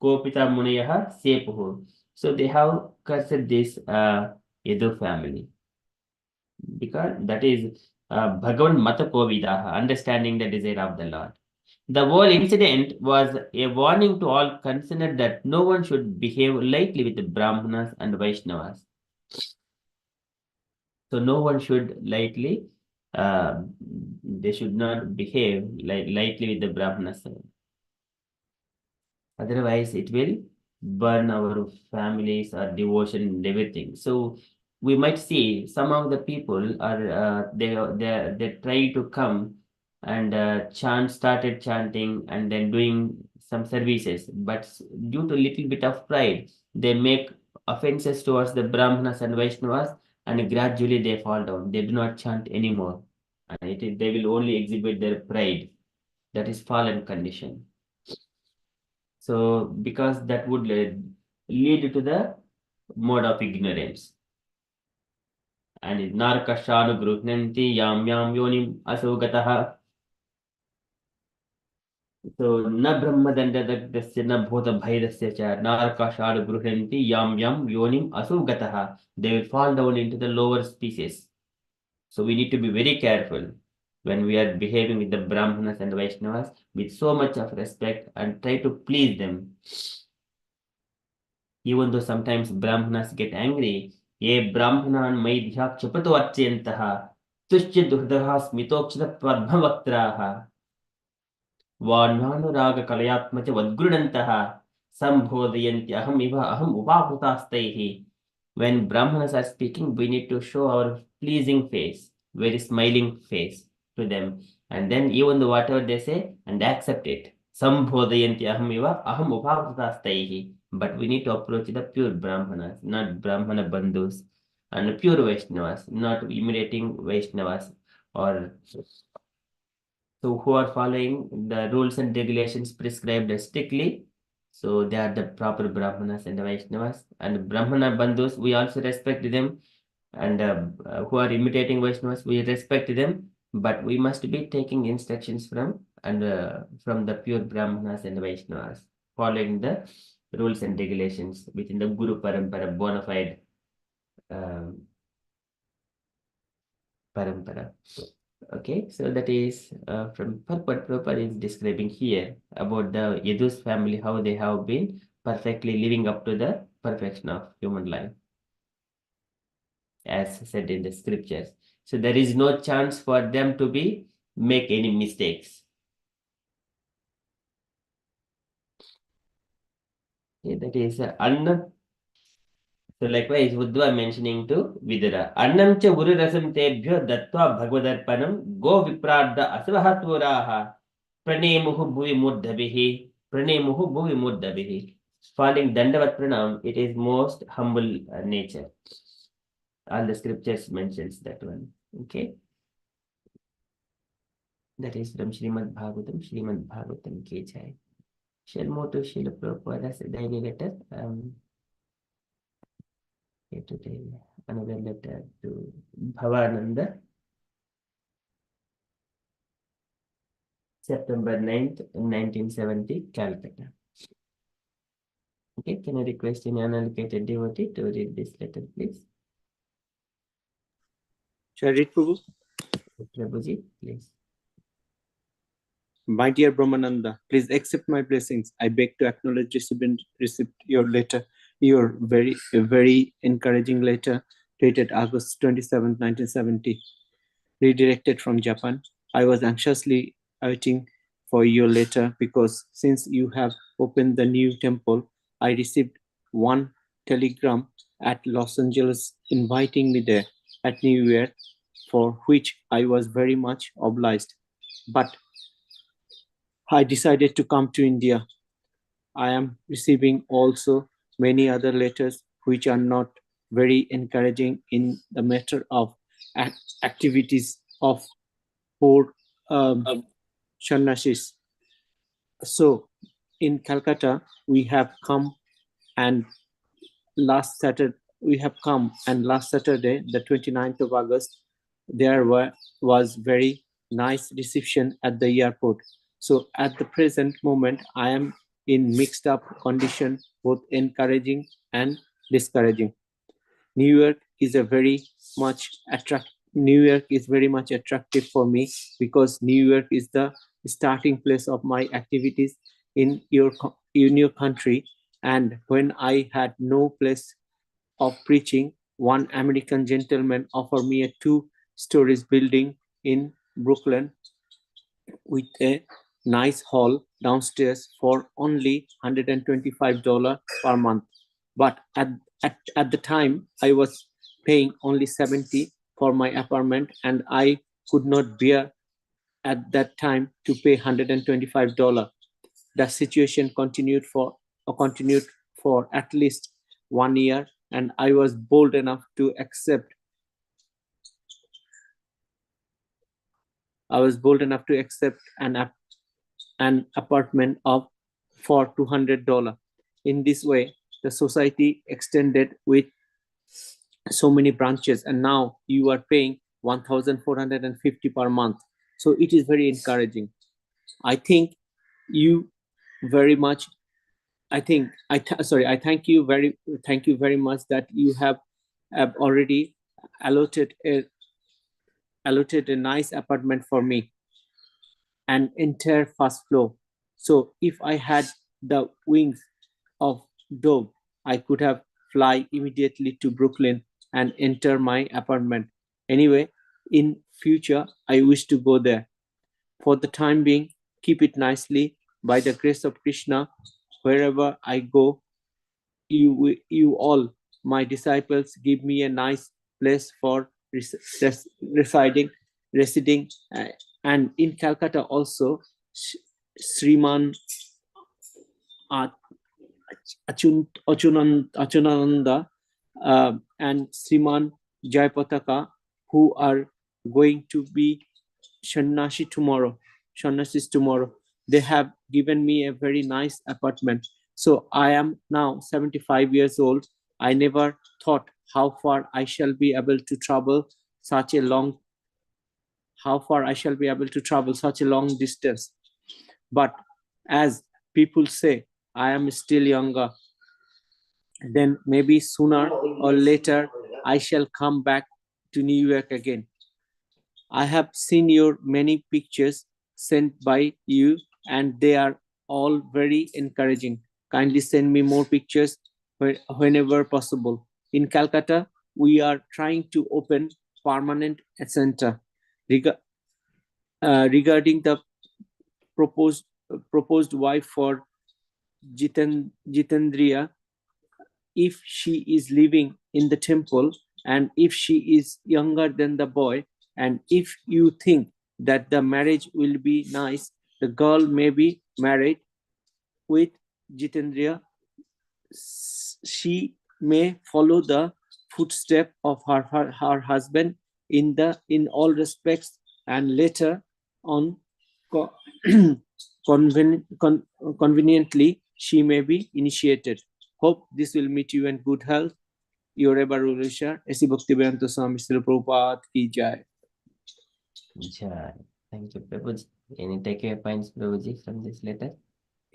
Kopita Munayaha Sepuhu. So they have cursed this Yadu family, because that is Bhagavan Matakovidaha, understanding the desire of the Lord. The whole incident was a warning to all concerned that no one should behave lightly with the Brahmanas and Vaishnavas. So no one should lightly, they should not behave lightly with the Brahmanas. Otherwise, it will burn our families, our devotion, and everything. So we might see some of the people are they try to come and started chanting and then doing some services, but due to little bit of pride, they make offenses towards the Brahmanas and Vaishnavas, and gradually they fall down. They do not chant anymore, and they will only exhibit their pride. That is fallen condition. So, because that would lead to the mode of ignorance. And narkashanu gruhnanti yam yam yonim asogataha. So, na brahmadandadagdasya na bhota bhaidasya cha narkashanu gruhnanti yam yam yonim asogataha. They will fall down into the lower species. So, we need to be very careful when we are behaving with the Brahmanas and Vaishnavas with so much of respect and try to please them. Even though sometimes Brahmanas get angry, ye Brahmanan maidhya chapato arcyantaha, tushya duhdaha smitokshita padmavaktraha, varnanuraga kalayatmacha vadgurunantaha, sambhodhayanti aham iva aham upahutastaihi. When Brahmanas are speaking, we need to show our pleasing face, very smiling face to them. And then even though whatever they say, and accept it. Sambhodhayanti aham iva aham upahutastaihi. But we need to approach the pure Brahmanas, not Brahmana Bandhus, and pure Vaishnavas, not imitating Vaishnavas, or so who are following the rules and regulations prescribed strictly. So they are the proper Brahmanas and the Vaishnavas. And Brahmana Bandhus, we also respect them. And who are imitating Vaishnavas, we respect them. But we must be taking instructions from the pure Brahmanas and the Vaishnavas, following the rules and regulations within the Guru Parampara, bona fide Parampara. Okay, so that is from Purport Prabhupada is describing here about the Yadus family, how they have been perfectly living up to the perfection of human life, as said in the scriptures. So there is no chance for them to make any mistakes. Okay, that is Anna. So likewise, Uddhava mentioning to Vidura. Annam cha guru rasam tebhyo dattva bhagavadarpanam go viprarda asvahaturaha pranemuhu bhuvi muddhabihi pranemuhu bhuvi muddhabihi. Falling dandavat pranam, it is most humble nature. All the scriptures mentions that one. Okay. That is from Srimad Bhagavatam Ki Jai. Shall move to Srila Prabhupada's daily letter. Today, another letter to Bhavananda, September 9th, 1970, Calcutta. Okay, can I request any unallocated devotee to read this letter, please? Shall I read, Prabhu? Prabhuji, please. My dear Brahmananda, please accept my blessings. I beg to acknowledge received your letter, your very encouraging letter dated August 27, 1970, redirected from Japan. I was anxiously waiting for your letter because since you have opened the new temple, I received one telegram at Los Angeles inviting me there at New Year, for which I was very much obliged. But I decided to come to India. I am receiving also many other letters which are not very encouraging in the matter of activities of poor sannyasis. So in Calcutta, we have come, and last Saturday, the 29th of August, there was very nice reception at the airport. So at the present moment, I am in mixed up condition, both encouraging and discouraging. New York is very much attractive for me because New York is the starting place of my activities in your country. And when I had no place of preaching, one American gentleman offered me a 2 story building in Brooklyn with a nice hall downstairs for only $125 per month. But at the time, I was paying only $70 for my apartment, and I could not bear at that time to pay $125. The situation continued for at least 1 year, and I was bold enough to accept. An apartment for $200. In this way, the society extended with so many branches, and now you are paying 1,450 per month. So it is very encouraging. I think you very much. I thank you very much that you have already allotted a nice apartment for me, an entire first floor. So if I had the wings of dove, I could have fly immediately to Brooklyn and enter my apartment. Anyway, in future, I wish to go there. For the time being, keep it nicely. By the grace of Krishna, wherever I go, you all, my disciples, give me a nice place for residing. And in Calcutta also, Sriman Achunananda and Sriman Jayapataka, who are going to be sannyasis tomorrow. They have given me a very nice apartment. So I am now 75 years old. I never thought how far I shall be able to travel such a long distance. But as people say, I am still younger. Then maybe sooner or later, I shall come back to New York again. I have seen your many pictures sent by you, and they are all very encouraging. Kindly send me more pictures whenever possible. In Calcutta, we are trying to open permanent center. Regarding the proposed wife for Jitendriya, if she is living in the temple, and if she is younger than the boy, and if you think that the marriage will be nice, the girl may be married with Jitendriya. She may follow the footstep of her husband in all respects, and later on conveniently she may be initiated. Hope this will meet you in good health. Your ever ruler, A.C. Bhaktivedanta Swami Srila Prabhupada ki jai. Jai. Thank you, Prabhuji. Any takeaway points, Prabhuji, from this letter?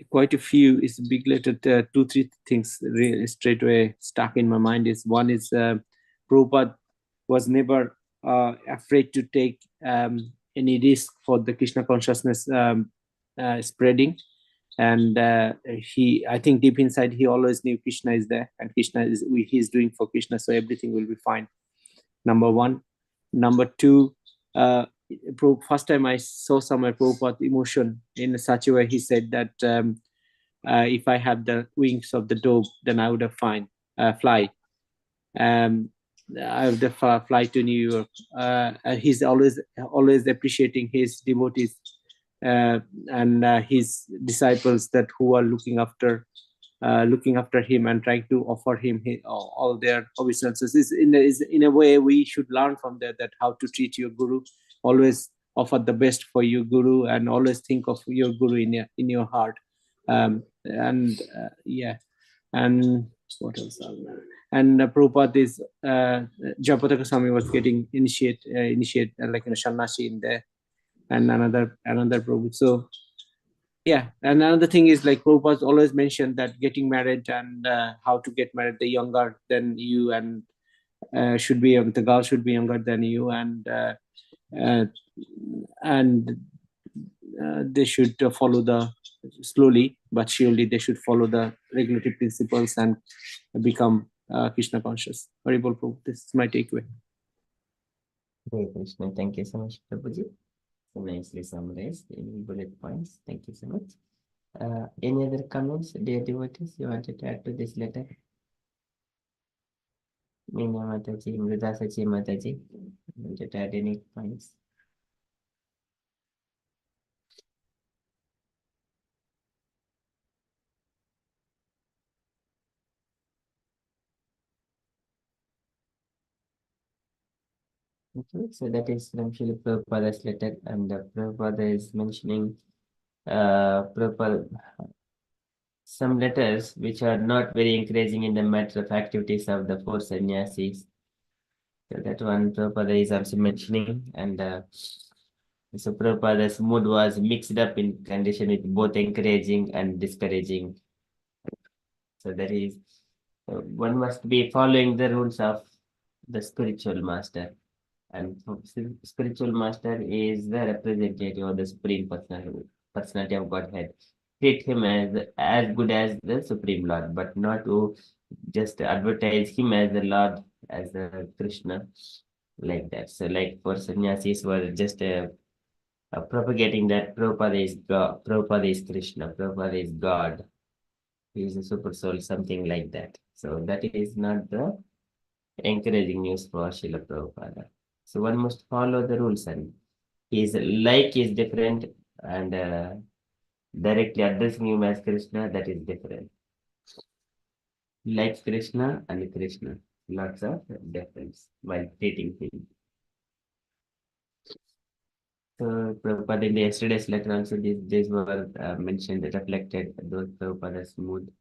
Quite a few. It's a big letter. 2-3 things really straight away stuck in my mind. One is Prabhupada was never afraid to take any risk for the Krishna consciousness spreading. And I think deep inside, he always knew Krishna is there, and Krishna he's doing for Krishna, so everything will be fine. Number one. Number two, first time I saw somewhere Prabhupada emotion in such a way, he said that if I had the wings of the dove, then I would have fly. I would have fly to New York. He's always appreciating his devotees and his disciples that who are looking after him and trying to offer him all their obeisances. Is in a way we should learn from that how to treat your guru. Always offer the best for your guru, and always think of your guru in your heart. And what else? And Prabhupada is Jayapataka Swami was getting initiate like Sannyashi in there, and another Prabhu. So yeah, and another thing is like Prabhupada always mentioned that getting married and how to get married, the younger than you, and the girl should be younger than you, and they should follow slowly but surely they should follow the regulatory principles and become Krishna conscious. Haribol Prabhu, this is my takeaway. Hare Krishna. Thank you so much, Prabhuji. So nicely summarized in bullet points. Thank you so much. Any other comments, dear devotees, you wanted to add to this letter? Meena Mataji, Mrida Sachi Mataji, wanted to add any points? Okay, so that is from Srila Prabhupada's letter, and Prabhupada is mentioning Prabhupada, some letters which are not very encouraging in the matter of activities of the four sannyasis. So that one Prabhupada is also mentioning, and so Prabhupada's mood was mixed up in condition with both encouraging and discouraging. So that is, one must be following the rules of the spiritual master. And spiritual master is the representative of the Supreme Personality of Godhead. Treat him as good as the Supreme Lord, but not to just advertise him as the Lord, as the Krishna, like that. So, like for sannyasis were just propagating that Prabhupada is God, Prabhupada is Krishna, Prabhupada is God, he is a super soul, something like that. So that is not the encouraging news for Srila Prabhupada. So one must follow the rules, and his like is different, and directly addressing him as Krishna, that is different. Like Krishna and Krishna, lots of difference while treating him. So Prabhupada in the yesterday's letter also these were mentioned, reflected those Prabhupada's mood.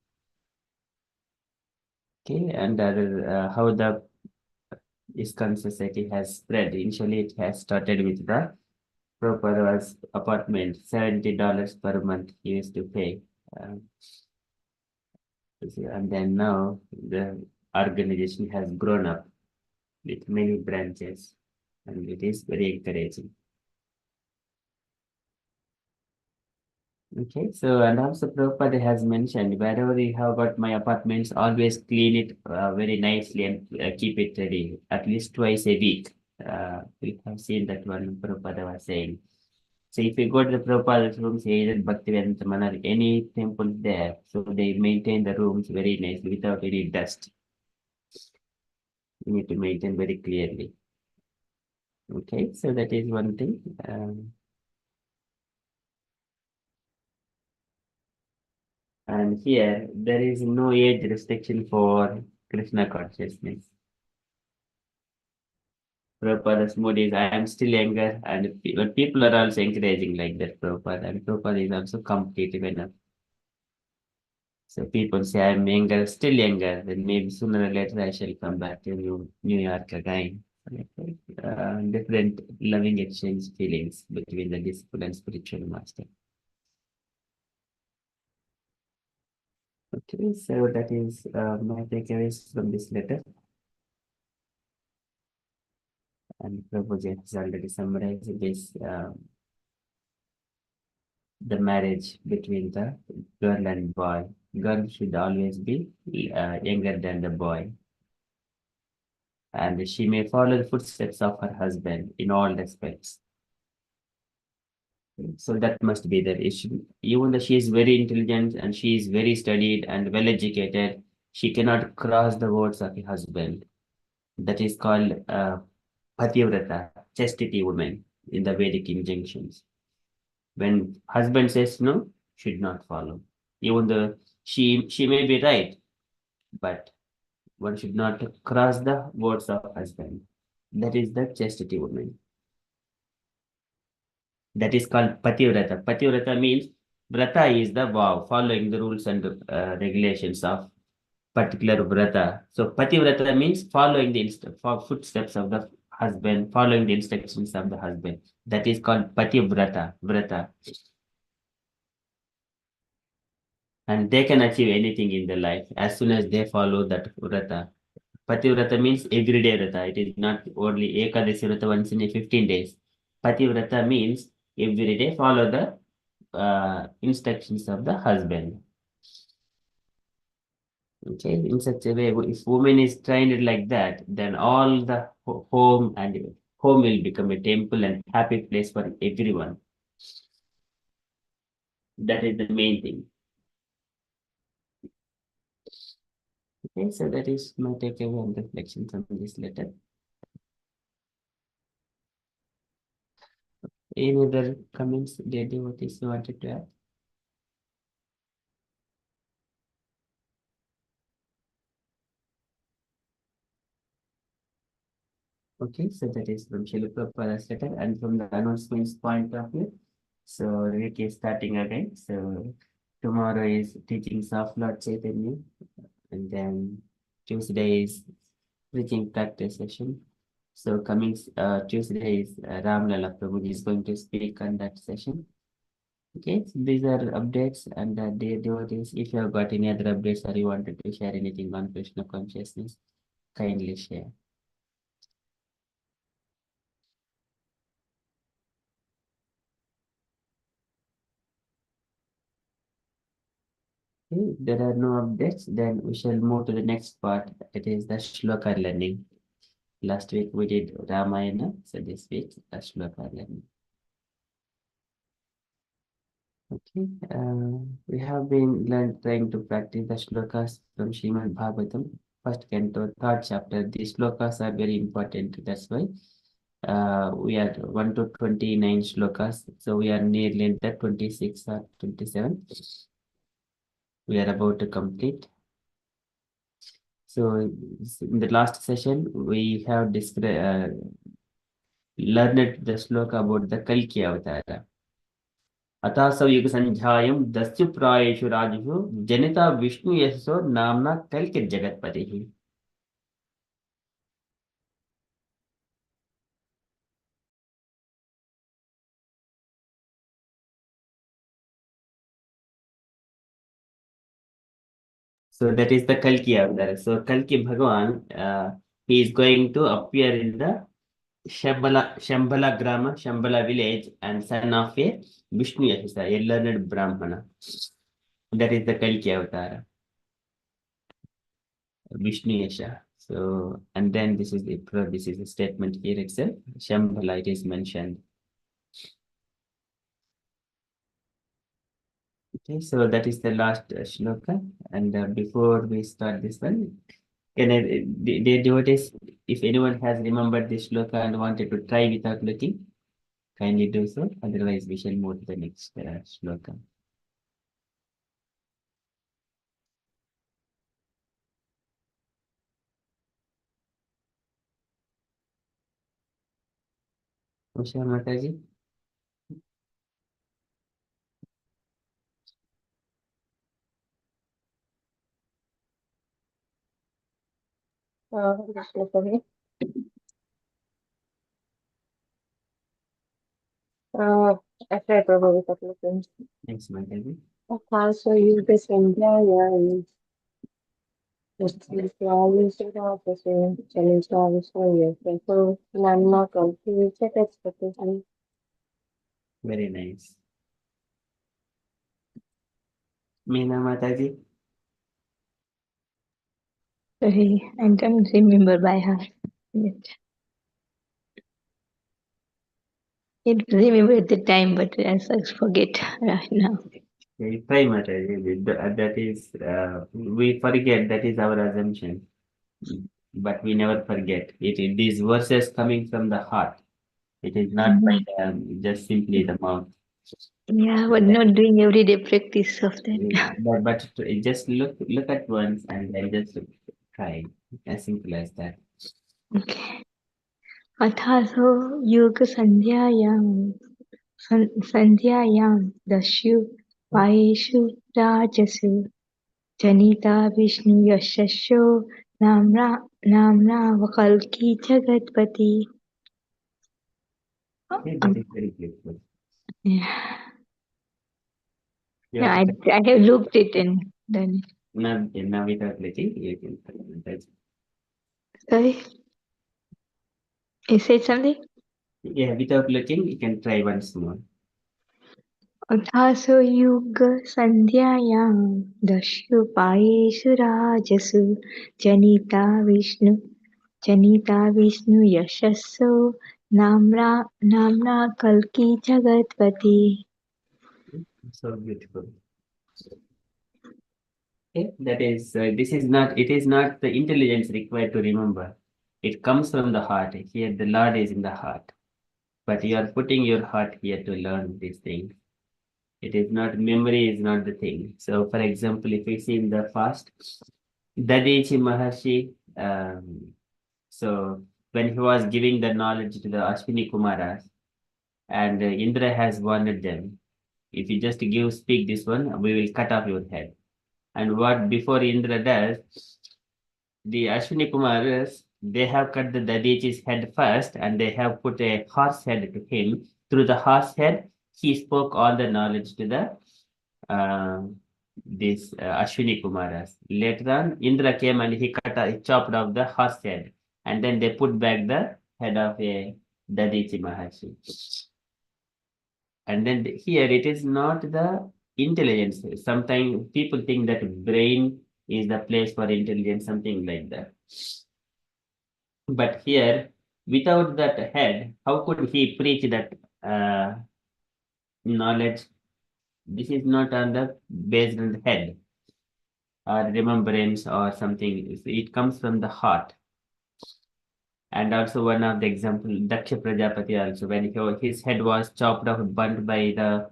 Okay, and how the ISKCON society has spread. Initially, it has started with the Prabhupada's apartment, $70 per month he used to pay. And then now the organization has grown up with many branches, and it is very encouraging. Okay, so and also Prabhupada has mentioned, wherever you have got my apartments, always clean it very nicely and keep it ready at least twice a week. We have seen that one Prabhupada was saying. So if you go to the Prabhupada's rooms, either Bhaktivedanta Manor, any temple there, so they maintain the rooms very nicely without any dust. You need to maintain very clearly. Okay, so that is one thing. And here, there is no age restriction for Krishna consciousness. Prabhupada's mood is, I am still younger, and but people are also encouraging like that, Prabhupada, and Prabhupada is also competitive enough. So people say, I'm younger, still younger, then maybe sooner or later I shall come back to New York again. Different loving exchange feelings between the disciple and spiritual master. Okay, so that is my takeaways from this letter. And Prabhuji has already summarized this, the marriage between the girl and boy. Girl should always be younger than the boy. And she may follow the footsteps of her husband in all respects. So that must be the issue. Even though she is very intelligent and she is very studied and well educated, she cannot cross the words of her husband. That is called pativrata, chastity woman in the Vedic injunctions. When husband says no, should not follow. Even though she may be right, but one should not cross the words of husband. That is the chastity woman. That is called pativrata. Pativrata means vrata is the vow, following the rules and regulations of particular vrata. So pativrata means following the footsteps of the husband, following the instructions of the husband. That is called pativrata, vrata. And they can achieve anything in their life as soon as they follow that vrata. Pativrata means everyday vrata. It is not only Ekadasi vrata once in a 15 days. Pativrata means every day follow the instructions of the husband. Okay, in such a way, if woman is trained like that, then all the home and home will become a temple and happy place for everyone. That is the main thing. Okay, so that is my takeaway and reflection from this letter. Any other comments, dear devotees, you wanted to add? Okay, so that is from Srila Prabhupada's letter, and from the announcements point of view. So Rick is starting again. So tomorrow is teachings of Lord Chaitanya, and then Tuesday is preaching practice session. So coming Tuesday is Ram Lala Prabhu is going to speak on that session. Okay, so these are updates, and dear devotees, if you have got any other updates or you wanted to share anything on Krishna consciousness, kindly share. Okay, if there are no updates, then we shall move to the next part. It is the Shloka learning. Last week we did Ramayana, so this week the Shloka learning. Okay, we have been trying to practice the shlokas from Srimad Bhagavatam, first canto, third chapter. These shlokas are very important. That's why we are 1 to 29 shlokas. So we are nearly at the 26 or 27. We are about to complete. So in the last session, we have learned the shloka about the Kalki Avatara. अथासौ युग संध्यायं दस्यु प्रायेषु राजुषु जनिता विष्णु यशसो नामना कल्कि जगत्पतिः. So that is the Kalki avatar. So Kalki Bhagavan, he is going to appear in the Shambhala Grama, Shambhala village, and son of a Vishnu Yashasa, a learned Brahmana. That is the Kalki avatar, Vishnu Yasha. So, and then this is the statement here itself. Shambhala, it is mentioned. Okay, so that is the last shloka. And before we start this one, can I, the devotees, if anyone has remembered this shloka and wanted to try without looking, kindly do so. Otherwise, we shall move to the next shloka. Usha Mataji. Shloka. I try Prabhu without looking. Thanks, Mataji. Also, use this in Jaya. Challenge so I'm not confused. Check expectation. Very nice. Meena Mataji. Sorry, I don't remember by heart. Yet. I remember at the time, but I forget right now. Okay, try Mataji. That is, we forget, that is our assumption. But we never forget. These verses coming from the heart. It is not by just simply the mouth. Yeah, but not doing everyday practice of that. But just look at once and then just try. As simple as that. Okay. अथासो योगसन्ध्यायां सन्ध्यायां दस्यु वायेषु राजसु जनिता विष्णुयशस्यो नाम्ना वकल्की जगत्पति. Okay, that is very beautiful. Yeah, You yeah, have I have looked it and done it. now without letting you can that's, Sorry, you said something? yeah, without looking, you can try once more. अथासो युगसन्ध्यायां दस्युपायेषु राजसु जनिता विष्णु जनिता विष्णुयशस्सो नाम्ना कल्की जगत्पति. So beautiful. Okay, that is, this is not, it is not the intelligence required to remember. It comes from the heart. Here, the Lord is in the heart. But you are putting your heart here to learn these things. It is not, memory is not the thing. So, for example, if we see in the past, Dadichi Maharshi, so when he was giving the knowledge to the Ashwini Kumaras, and Indra has warned them, if you just speak this one, we will cut off your head. And what before Indra does, the Ashwini Kumaras, they have cut the Dadichi's head first and they have put a horse head to him. Through the horse head, he spoke all the knowledge to the this Ashwini Kumaras. Later on, Indra came and he chopped off the horse head, and then they put back the head of a Dadichi Maharshi. And then here it is not the intelligence. Sometimes people think that brain is the place for intelligence, something like that. But here, without that head, how could he preach that knowledge? This is not on the based on the head or remembrance or something. It comes from the heart. And also one of the example, Daksha Prajapati also, when his head was chopped off, burnt by the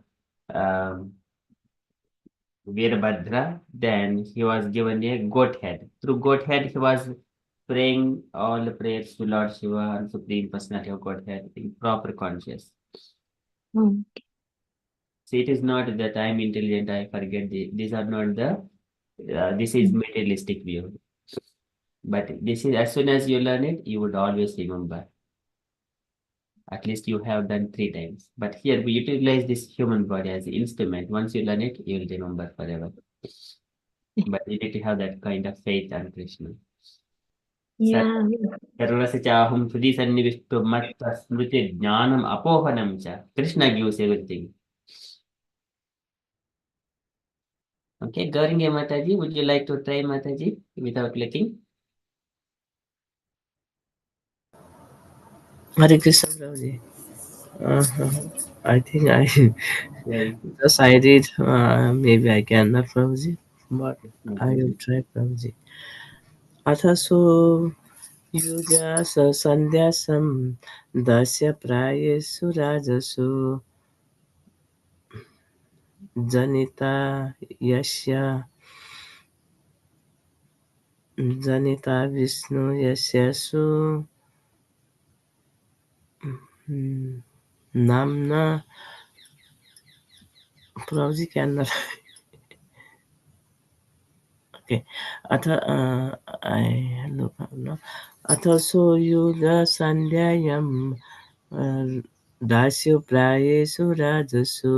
Veerbhadra, then he was given a goat head. Through goat head, he was praying all the prayers to Lord Shiva and Supreme Personality of Godhead in proper conscious. Hmm. So it is not that I am intelligent, I forget these are not the, this is materialistic view. But this is, as soon as you learn it, you would always remember. At least you have done 3 times. But here we utilize this human body as an instrument. Once you learn it, you will remember forever. But you need to have that kind of faith on Krishna. Yeah. सर्वस्य चाहं हृदि सन्निविष्टो मत्तः स्मृति ज्ञानम अपोहनम च. Krishna gives everything. Okay, Gauringe Mataji, would you like to try Mataji without clicking? Hare Krishna, Prabhuji. I think I Very just I did. Maybe I cannot, Prabhuji, but I will good. try, Prabhuji. अथसो युजास सन्ध्यासं दस्य प्रायेषु राजसु जनिता यस्य जनिता विष्णु यस्यसु नाम्ना Prabhuji cannot. Okay. I look up now. अथसो युगसन्ध्यायां दास्यो प्रायेषु राजसु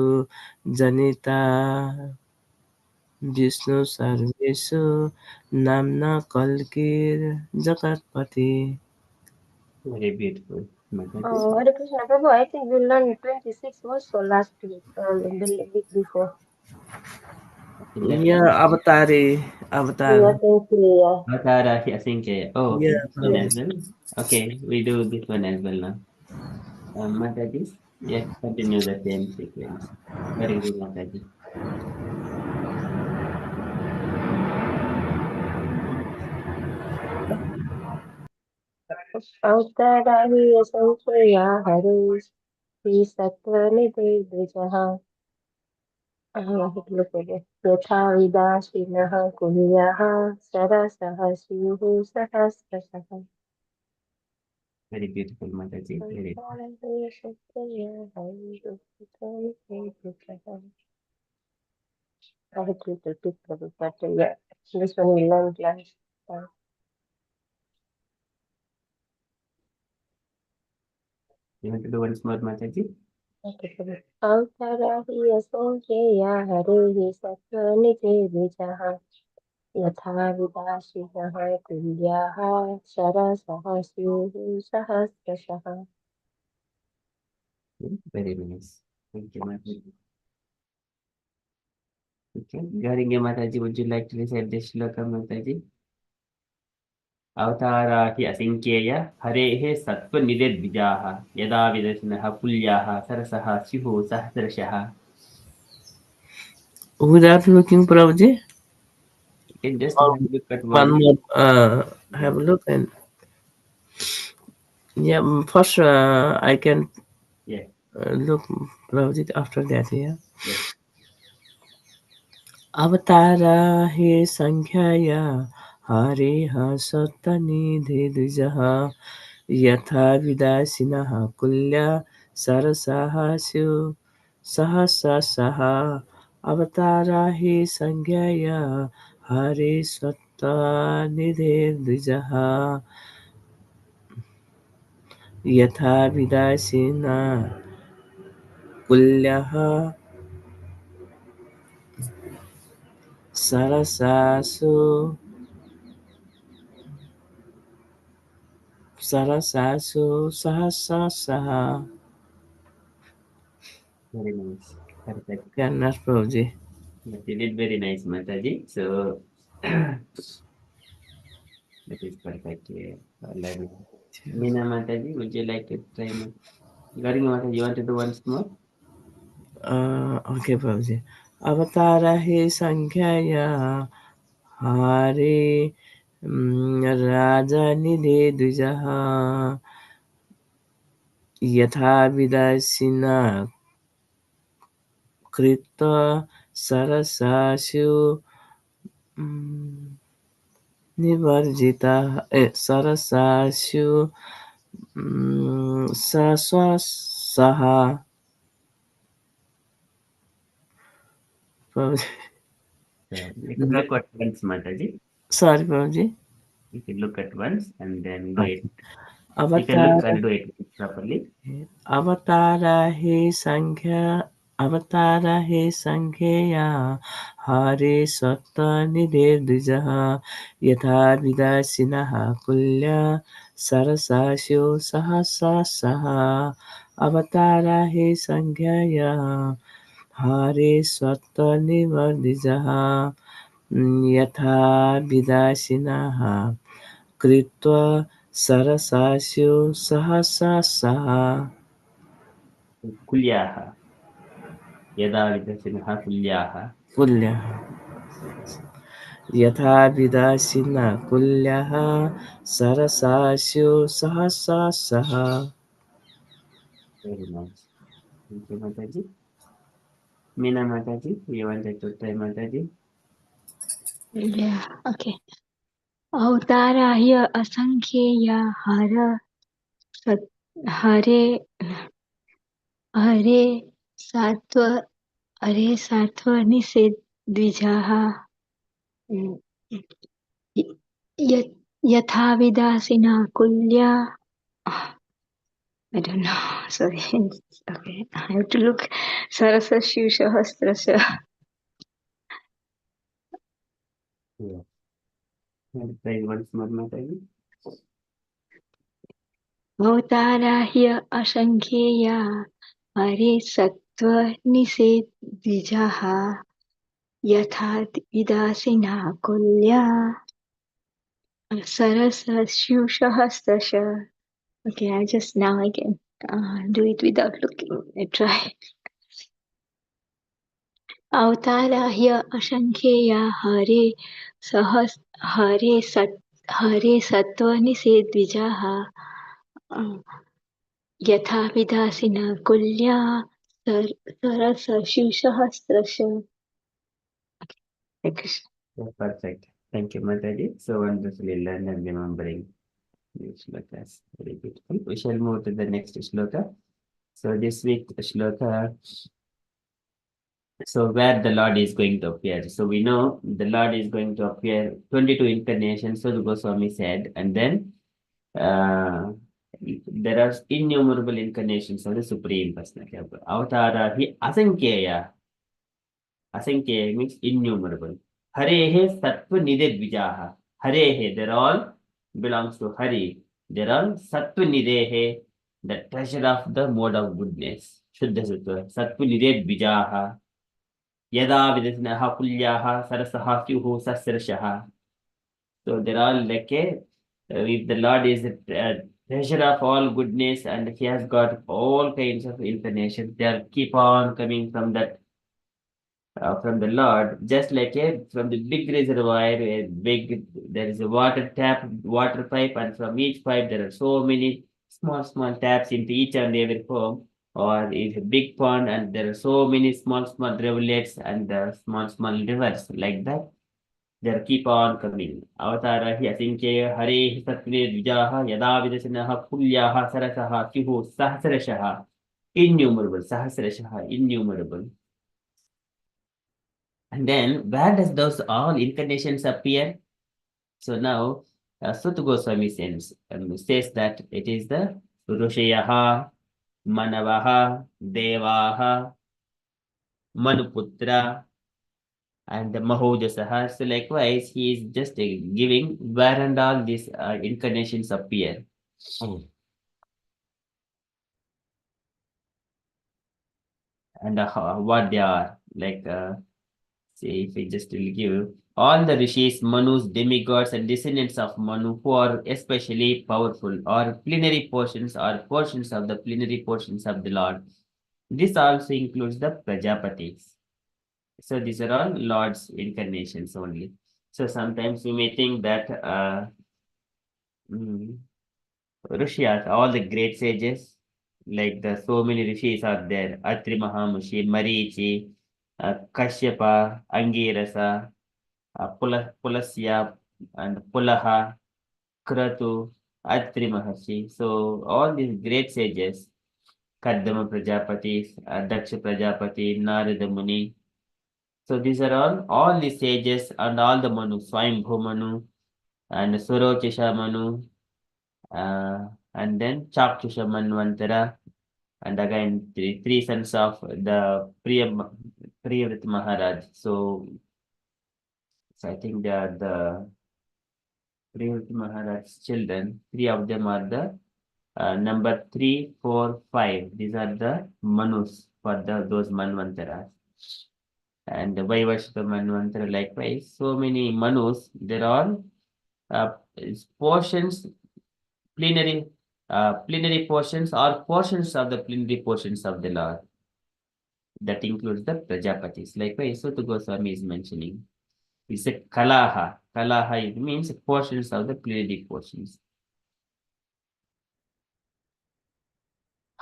जनिता विष्णु सर्वेषु नाम्ना कल्किर जगत्पति. Very beautiful. Mataji. Hare Krishna Prabhu, I think we learned 26 also last week, the week before. Yeah, Avatari. Yeah, thank you. Avatara, I think. Oh, okay. Yeah, This one as Prabhuji. well. Okay, we do this one as well now. Mataji, yes, continue the same sequence. Very good, Mataji. Autarahi Sankaya Hari Sri Sattvanidhi Vijaha Yatha Vidashinaha Kuliyaha Sarasaha Siyuhu Sahasrasaha Very beautiful, Mataji. Very. Autarahi Sankaya Hari Sri Sattvanidhi Vijaha. I had to repeat but yeah, this one we learned last time. You want to do once more, Mataji? Okay, Autarahi Sankaya Hari Sattvanidhi Vijaha यथा विदाशिनः तुल्याः सरसः स्युः सहस्रशः. Very nice. Thank you, Mataji. Okay. Garinge Mataji, would you like to recite this shloka, Mataji? Avatara hi asinkyeya harehe sattva nidedvijaha yada vidasinaha pulyaha sarasaha syuho sahdrashaha. Without looking, Prabhuji? You can just Or have a look at one one. more, Yeah. have a look and yeah, first I can Yeah. look Prabhuji after that, yeah. Yes. Avatara he sankhya hariha sattvanidhe dvijaha yatha vidasinaha kulya sarasaha syu sahasasaha avatara he sankhya hari sattvanidhe dvijaha yatha vidasina kulyaha sarasasu Sarasasu Sahasasaha. Very nice. Perfect. Yeah, nice Prabhuji. Yes, you did very nice, Mataji. So that is perfect. Yeah. Learning. Meena Mataji, would you like to try? Garinge Mataji, you want to do once more? Okay, Prabhuji. Avatara he Sankhya Hari Raja Nidhe Dvijaha Yatha Vidasina Krita Sarasashu Nivarjita Sarasashu Saswasaha. Prabhuji. So you can look at once, Mataji. Sorry, Prabhuji. You can look at once and then do it. Okay. You can look Avatara and do it properly. Avatara he Sankhya Avatara he Sankhya Hari Satta Nidhe Dvijaha Yatha Vidasinaha Kulya Sarasasyo Sahasasaha Avatara he Sankhya Hari Satta Nivardhijaha Yatha Vidasinaha Kritva Sarasasyo Sahasasaha Kulyaha. Yada vidasinaha kulyaha. Kulya Yatha Vidasina Kulyaha Sarasasyo Sahasasaha. Very nice. Thank you, Mataji. Meena Mataji, you wanted to try Mataji? Yeah, okay. अवताराह्य असंख्येया Hare Hare सात्व हरे सात्व निषेध द्विजाः यथा विदासिना कुल्या I don't know. Sorry. Okay. I have to look. Sarasa Shivsahasrasya. Yeah. And try once more, Mataji. Avtarahya Ashankheya Hare Sattva Niset Dijaha Yathat Vidasina Kulya Sarasa Shivsahasrasya. Okay, I just now I can do it without looking. I try. अवताराह्य असंख्येया हरे सत्त्वनिषेद्विजाः यथा विदासिनः कुल्या सरसशिवसहस्रश. Yeah, perfect. Thank you, Mataji. So wonderfully learned and remembering these shlokas. Very beautiful. We shall move to the next shloka. So this week, shloka. So where the Lord is going to appear. So we know the Lord is going to appear 22 incarnations, so the Goswami said, and then there are innumerable incarnations of the Supreme Personality of God. Avatara hi asankyeya. Asankyeya means innumerable. Harehe sattva nidedvijaha. Harehe, they're all belongs to Hari. They're all sattva nidehe, the treasure of the mode of goodness. Shuddha sattva. Sattva nidedvijaha. Yada vidasnaha kulyaha sarasaha kyuhu sasrashaha. So they're all like if the Lord is a treasure of all goodness and he has got all kinds of incarnations, they'll keep on coming from the Lord, just like from the big reservoir, there is a water tap, water pipe, and from each pipe there are so many small taps into each and every home, or it's a big pond and there are so many small rivulets and small rivers like that. They keep on coming. Avatara hi asinke hare satve dvijaha yada vidasanaha pulyaha sarasaha kyuhu sahasrashaha. Innumerable, sahasrashaha, innumerable. And then where does those all incarnations appear? So now Suta Goswami says that it is the Rushayaha, Manavaha, Devaha, Manuputra, and the Mahojasaha. So likewise, he is just giving where and all these incarnations appear. And what they are. Like, say, if we just will give all the rishis, manus, demigods, and descendants of Manu who are especially powerful, or plenary portions, or portions of the plenary portions of the Lord. This also includes the Prajapatis. So these are all Lord's incarnations only. So sometimes we may think that Rishiyas, all the great sages, like the so many rishis are there. Atri Mahamushi, Marichi, Kashyapa, Angirasa, Pulasya, and Pulaha, Kratu, Atri Maharshi. So all these great sages, Kaddama Prajapati, Daksha Prajapati, Narada Muni. So these are all the sages and all the Manu, Swayambhu Manu, and Surochisha Manu, and then Chakshusha Manvantara, and again three sons of the Priyavrit Maharaj. So I think they are the Priyavrit Maharaj's children. Three of them are the number 3, 4, 5. These are the Manus for those Manvantaras. And the Vaivashika Manvantara likewise. So many Manus, they're all portions, plenary plenary portions or portions of the plenary portions of the Lord. That includes the Prajapatis. Likewise, Suta Goswami is mentioning. He said Kalaha. Kalaha it means portions of the plenary portions.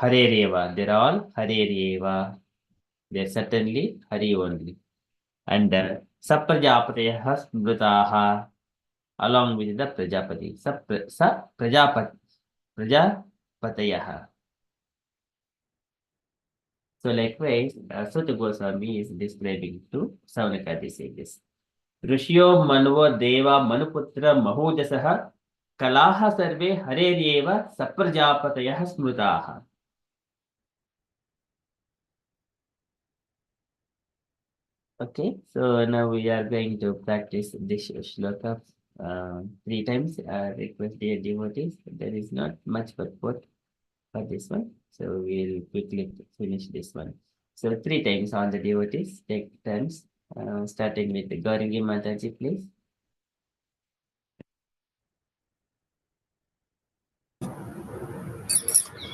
Harereva. They're all Harereva. They're certainly Hari only. And Saprajapatayaha Smrutaha along with the Prajapati. Prajapatayaha. So likewise, Suta Goswami is describing to Saunakadi sages. Rishyo Manvo Deva Manuputra Mahojasaha Kalaha Sarve Harereva Saprajapatayah Smrutaha. Okay, so now we are going to practice this shloka 3 times. Request dear devotees. There is not much purport for this one. So we'll quickly finish this one. So 3 times all the devotees take turns, starting with the Gaurangi Mataji, please.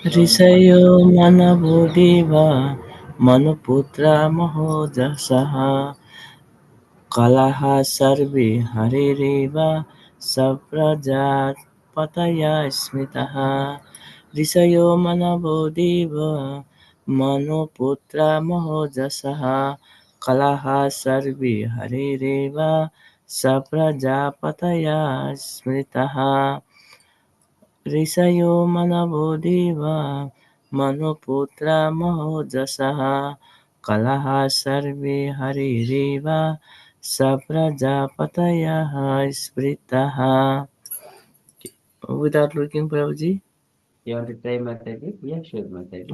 ऋषयो मनबुधिवा मनुपुत्रा महोजसः कलह सर्वे हरिरेव सप्रजापतय स्मृतः ऋषयो मनबुधिव मनुपुत्रा महोजसः कलह सर्वे हरिरेव सप्रजापतय स्मृतः ऋषयो मनबुधिव मनुपुत्रा महोजसः कलह सर्वे हरिरेव सप्रजापतयः स्मृतः. Without looking, Prabhuji? You want to try Mataji? Yeah, sure, Mataji.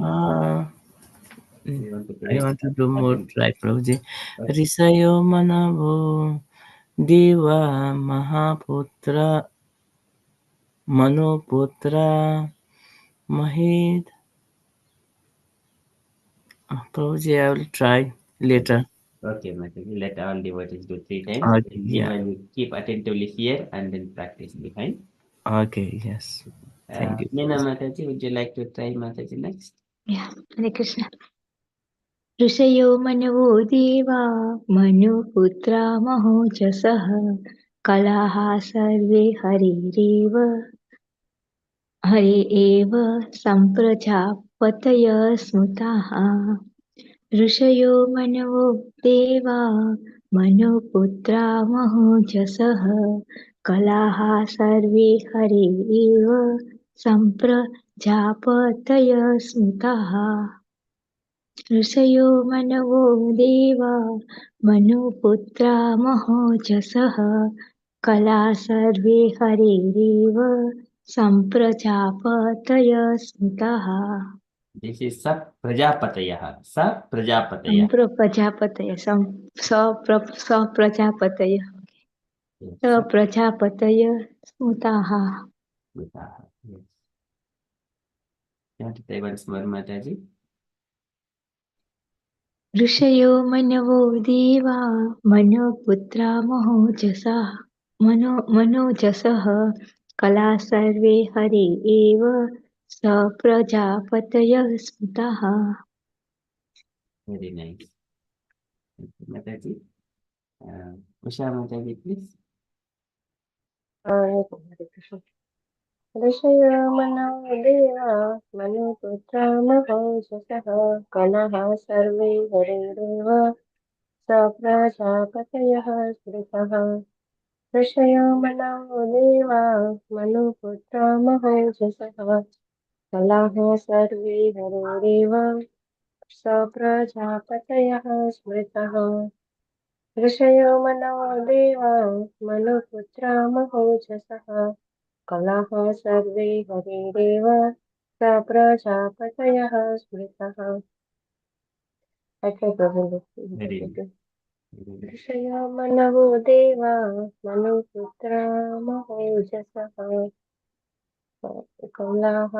You want to I want to do more Okay. try, Prabhuji. Okay. Risayo manavo diva mahaputra manuputra mahid. Prabhuji, I will try later. Okay, Mataji, let all devotees do 3 times. Okay, yeah. Meanwhile, we keep attentively here and then practice behind. Okay, yes. Thank you. Nina Mataji, would you like to try Mataji next? Yeah, Hare Krishna. ऋषयो मनवो देवा मनुपुत्रा महोजसः कलाः सर्वे हरिरेव हरे एव सम्प्रजापतय स्मृताः ऋषयो मनवो देवा मनुपुत्रा महोजसः कलाः सर्वे हरे एव सम्प्रजापतय स्मृताः ऋषयो मनवो देवा मनुपुत्रा महोजसः कला सर्वे हरेरेव सम्प्रजापतय स्मृताः This is Sa Prajapatayah. Sa Prajapatayah. प्रजापतय सप्रजापतय Yes, Sa प्रजापतय स्मृताः Prajapatayah. Yes. You want to try once more, Mataji? ऋषयो मनवो देवा मनुपुत्रा मनोजसः कला सर्वे हरे एव सप्रजापतयः स्मृताः Very nice. Thank you, Mataji. Usha Mataji, please. Hare Krishna. ऋषयो मनो देवा मनुपुत्रा महोजसः कलः सर्वे हरिरेव सप्रजापतयः स्मृतः ऋषयो मनो देवा मनुपुत्रा महोजसः कलः सर्वे हरिरेव सप्रजापतयः स्मृतः ऋषयो मनो देवा मनुपुत्रा महोजसः कलः सर्वे हरिरेव सप्रजापतयः स्मृतः Very nice. ऋषयो मनवो देवा मनुपुत्रा महोजसः कलः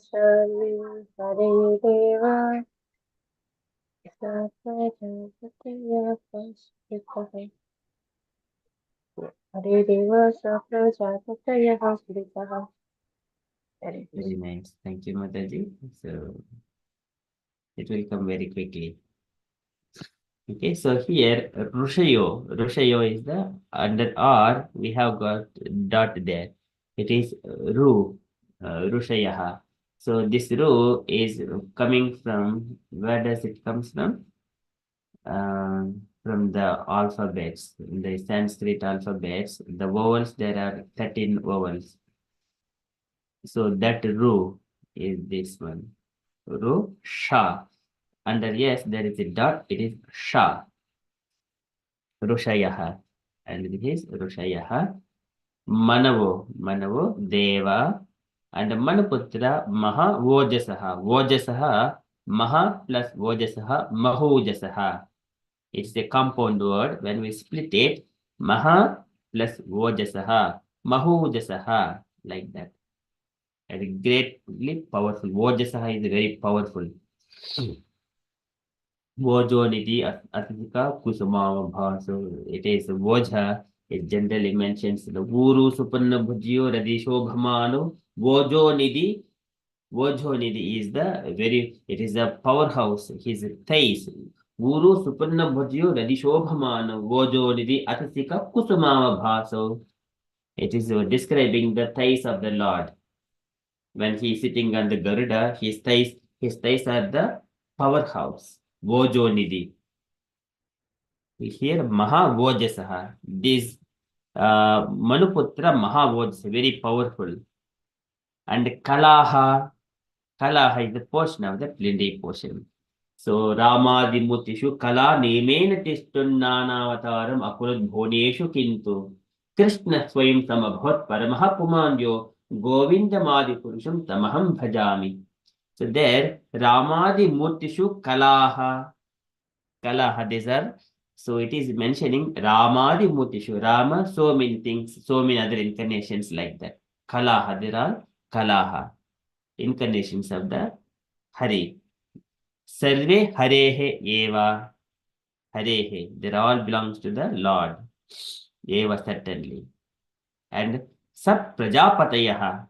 सर्वे हरिरेव सप्रजापतयः स्मृतः हरिरेव सप्रजापतयः स्मृतः Very nice. Thank you, Mataji. So it will come very quickly. Okay, so here Rushayo is the under R, we have got dot there. It is Rushayaha. So this Ru is coming from, where does it comes from? From the alphabets, the Sanskrit alphabets, the vowels, there are 13 vowels. So that Ru is this one. Ru, Sha. Under yes, there is a dot, it is Sha. Rushayaha. And this is Rushayaha. Manavo, Deva. And Manuputra, Maha, Vojasaha. Vojasaha, Maha plus Vojasaha, Mahujasaha. It's a compound word. When we split it, Maha plus Vojasaha, Mahujasaha, like that. And greatly powerful. Vojasaha is very powerful. Vojoniti Atika Kusumama Bhaso. It is Vojha. It generally mentions the Guru Supanna Bhujyo Radisho Bhamano. Vojonidi. Vojonidi is the very, it is a powerhouse. His thighs. Guru Supanna Bhujyo Radisho Bhamano. Vojonidi Atasika Kusumama Bhaso. It is describing the thighs of the Lord. When he is sitting on the Garuda, his thighs are the powerhouse. Vojonidi. Here Mahavojasaha. This Manuputra Mahavojas, very powerful. And Kalaha is the portion of the plenary portion. So Ramadimutishu Kala Nemena Tishtun Nanavataram Akulad Bhoneshu Kintu Krishna Swayam Samabhat Paramaha Pumandyo Govinda Madi Purusham Tamaham Bhajami. So there Ramadimutishu Kalaha these are. So it is mentioning Ramadi Mutishu. Rama, so many things, so many other incarnations like that. Kalaha, there are Kalaha, incarnations of the Hari. Sarve Harehe Eva. Harehe. They all belongs to the Lord. Eva certainly. And Sat Prajapatayaha.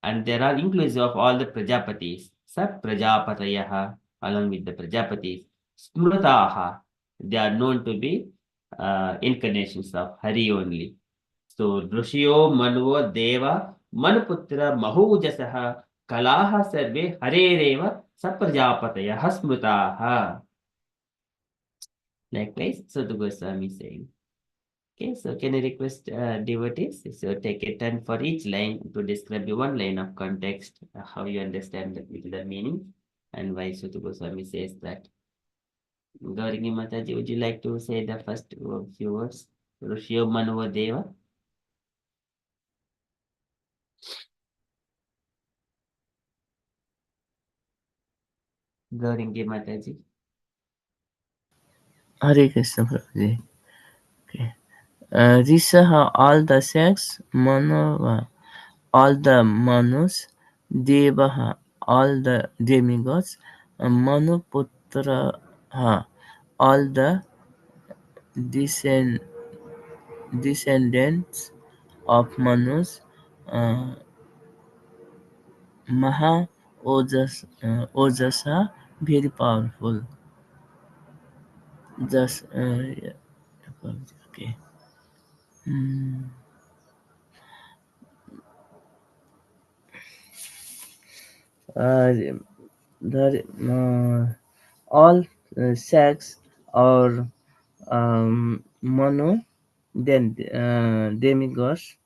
And there are inclusive of all the Prajapatis. Sat Prajapatayaha along with the Prajapatis. Smrutaha. They are known to be incarnations of Hari only. So Rishyo Manuva Deva Manuputra Mahujasaha Kalaha Sarve Harereva Saprajapataya Smrutaha. Likewise, so the Goswami is saying. Okay, so can I request devotees? So take a turn for each line to describe one line of context, how you understand the meaning, and why Sutta Goswami says that. Gauringi Mataji, would you like to say the first few words? Rishyo Manuva Deva. Gauringi Mataji. Hare Krishna Prabhuji. Okay. Risha all the sex, Manava all the Manus, Devaha all the demigods, Manuputra all the descendants of Manus, Maha Ojasa very powerful. Just yeah, okay. Uh, the all sex or mono then demigods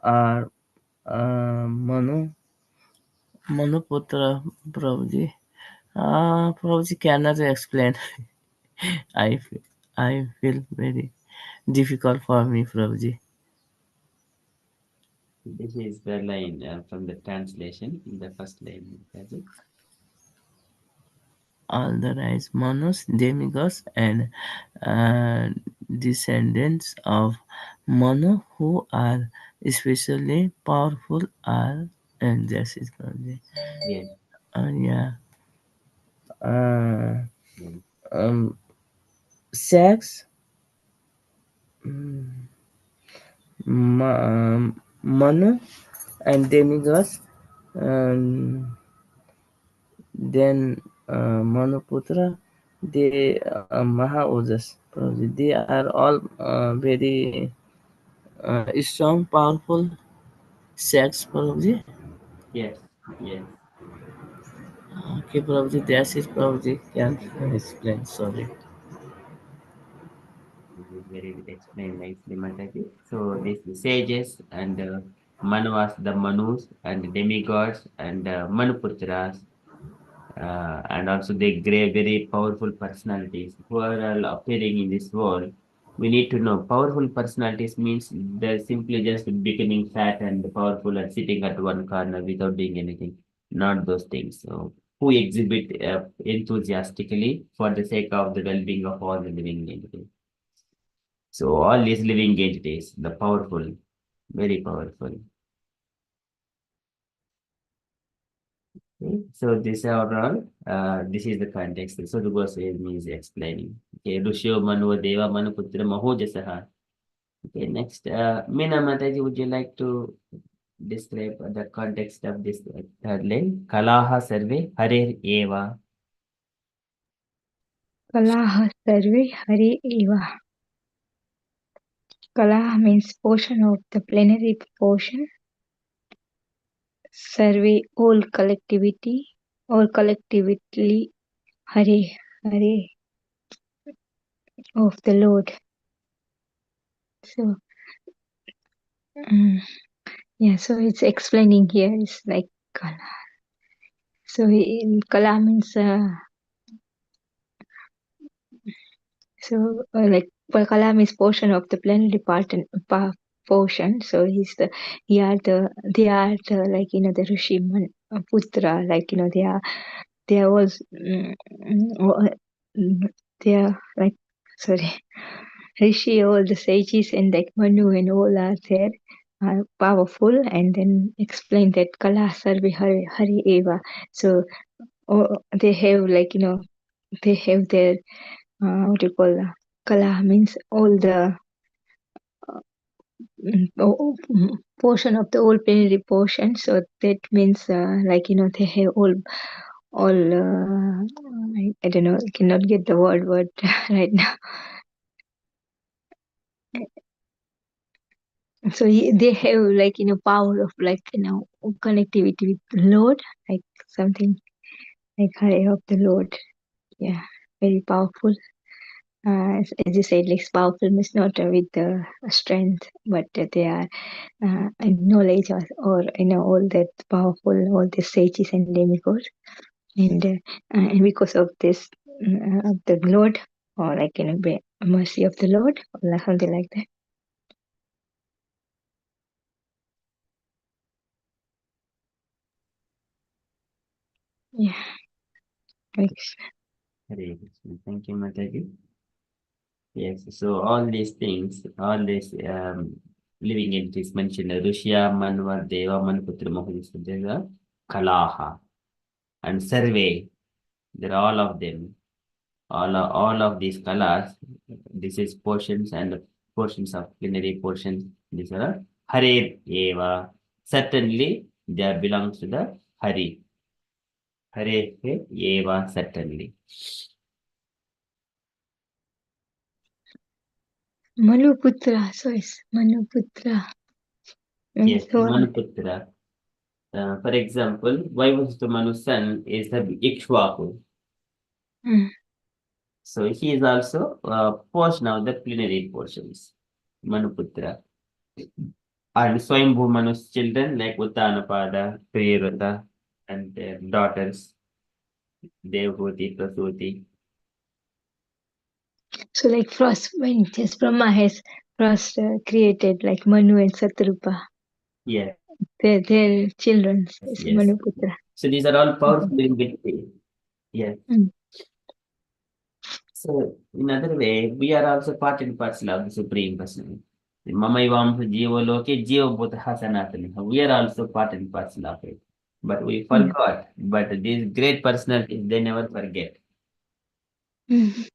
are Manoputra Prabhuji. Prabhuji cannot explain. I feel, I feel very difficult for me, Prabhuji. This is the line from the translation, the first line. Mataji. All the rise Manus, demigods, and descendants of Manu who are especially powerful are and this is Prabhuji. Yes. Yeah. Uh, Yes. sex, Manu, and demigods, then Manuputra, they Mahaojas. They are all very strong, powerful sex, Prabhuji. Yes. Yes. Okay, Prabhuji, that's it, Prabhuji. Can't explain, sorry. This is very well explained nicely, Mataji. So these sages and Manvas, the Manus and the demigods and Manuputras, and also the very powerful personalities who are all appearing in this world. We need to know powerful personalities means they're simply just becoming fat and powerful and sitting at one corner without doing anything. Not those things. So who exhibit enthusiastically for the sake of the well-being of all the living entities. So all these living entities, the powerful, very powerful. Okay. So this overall, this is the context. So the Goswami is explaining. Okay, Rushyo Manu Deva Manuputra Mahojasaha. Okay, next, Meena Mataji, would you like to describe the context of this third line? Kalaha Sarve Hare Eva. Kalaha sarve Hare eva. Kalaha means portion of the plenary portion. Sarve all collectivity or collectively Hare Hare of the Lord. So yeah, so it's explaining here. It's like Kala. So in Kala means like Kala means portion of the plenary portion. So they are the like the Rishi Putra, like they are all they are like sorry. Rishi, all the sages and like Manu and all are there, are powerful, and then explain that Kala Sarve Hari Eva. So they have like they have their what do you call kala means all the portion of the old plenary portion. So that means like they have all I don't know, I cannot get the word right now. So they have like power of like connectivity with the Lord, like something like higher of the Lord. Yeah, very powerful. As you said, like powerful means not with the strength, but they are in knowledge or all that powerful, all the sages and demigods, and because of this of the Lord, or like mercy of the Lord, or something like that. Yeah, thanks. Hare Krishna. Thank you, Mataji. Yes, so all these things, all these living entities mentioned, Rushya, Manva, Deva, Manputra, Mohadisa, these are Kalaha and Survey. They're all of them. All of these kalas, this is portions and portions of plenary portions. These are Hare Eva. Certainly, they belongs to the Hari. Hare Eva, certainly. Manuputra, so it's Manuputra. Yes, So, Manuputra. For example, Vaivasutta Manu's son is the Ikshvaku. mm, So he is also portion of the plenary portions, Manuputra. And Swayambhu Manu's children like Uttanapada, Priyarata, and their daughters, Devhuti, Prasuti. so like first when just Brahma has first created like Manu and Satrupa, Yes, their children is yes. Manuputra. So these are all powerful in between. Yes. Mm. So in other way, we are also part and parcel of the Supreme Person. Mamaivam Jiva Loke Jiva Bhutaha Sanatani. We are also part and parcel of it. But we forgot. But these great personalities, they never forget. Mm.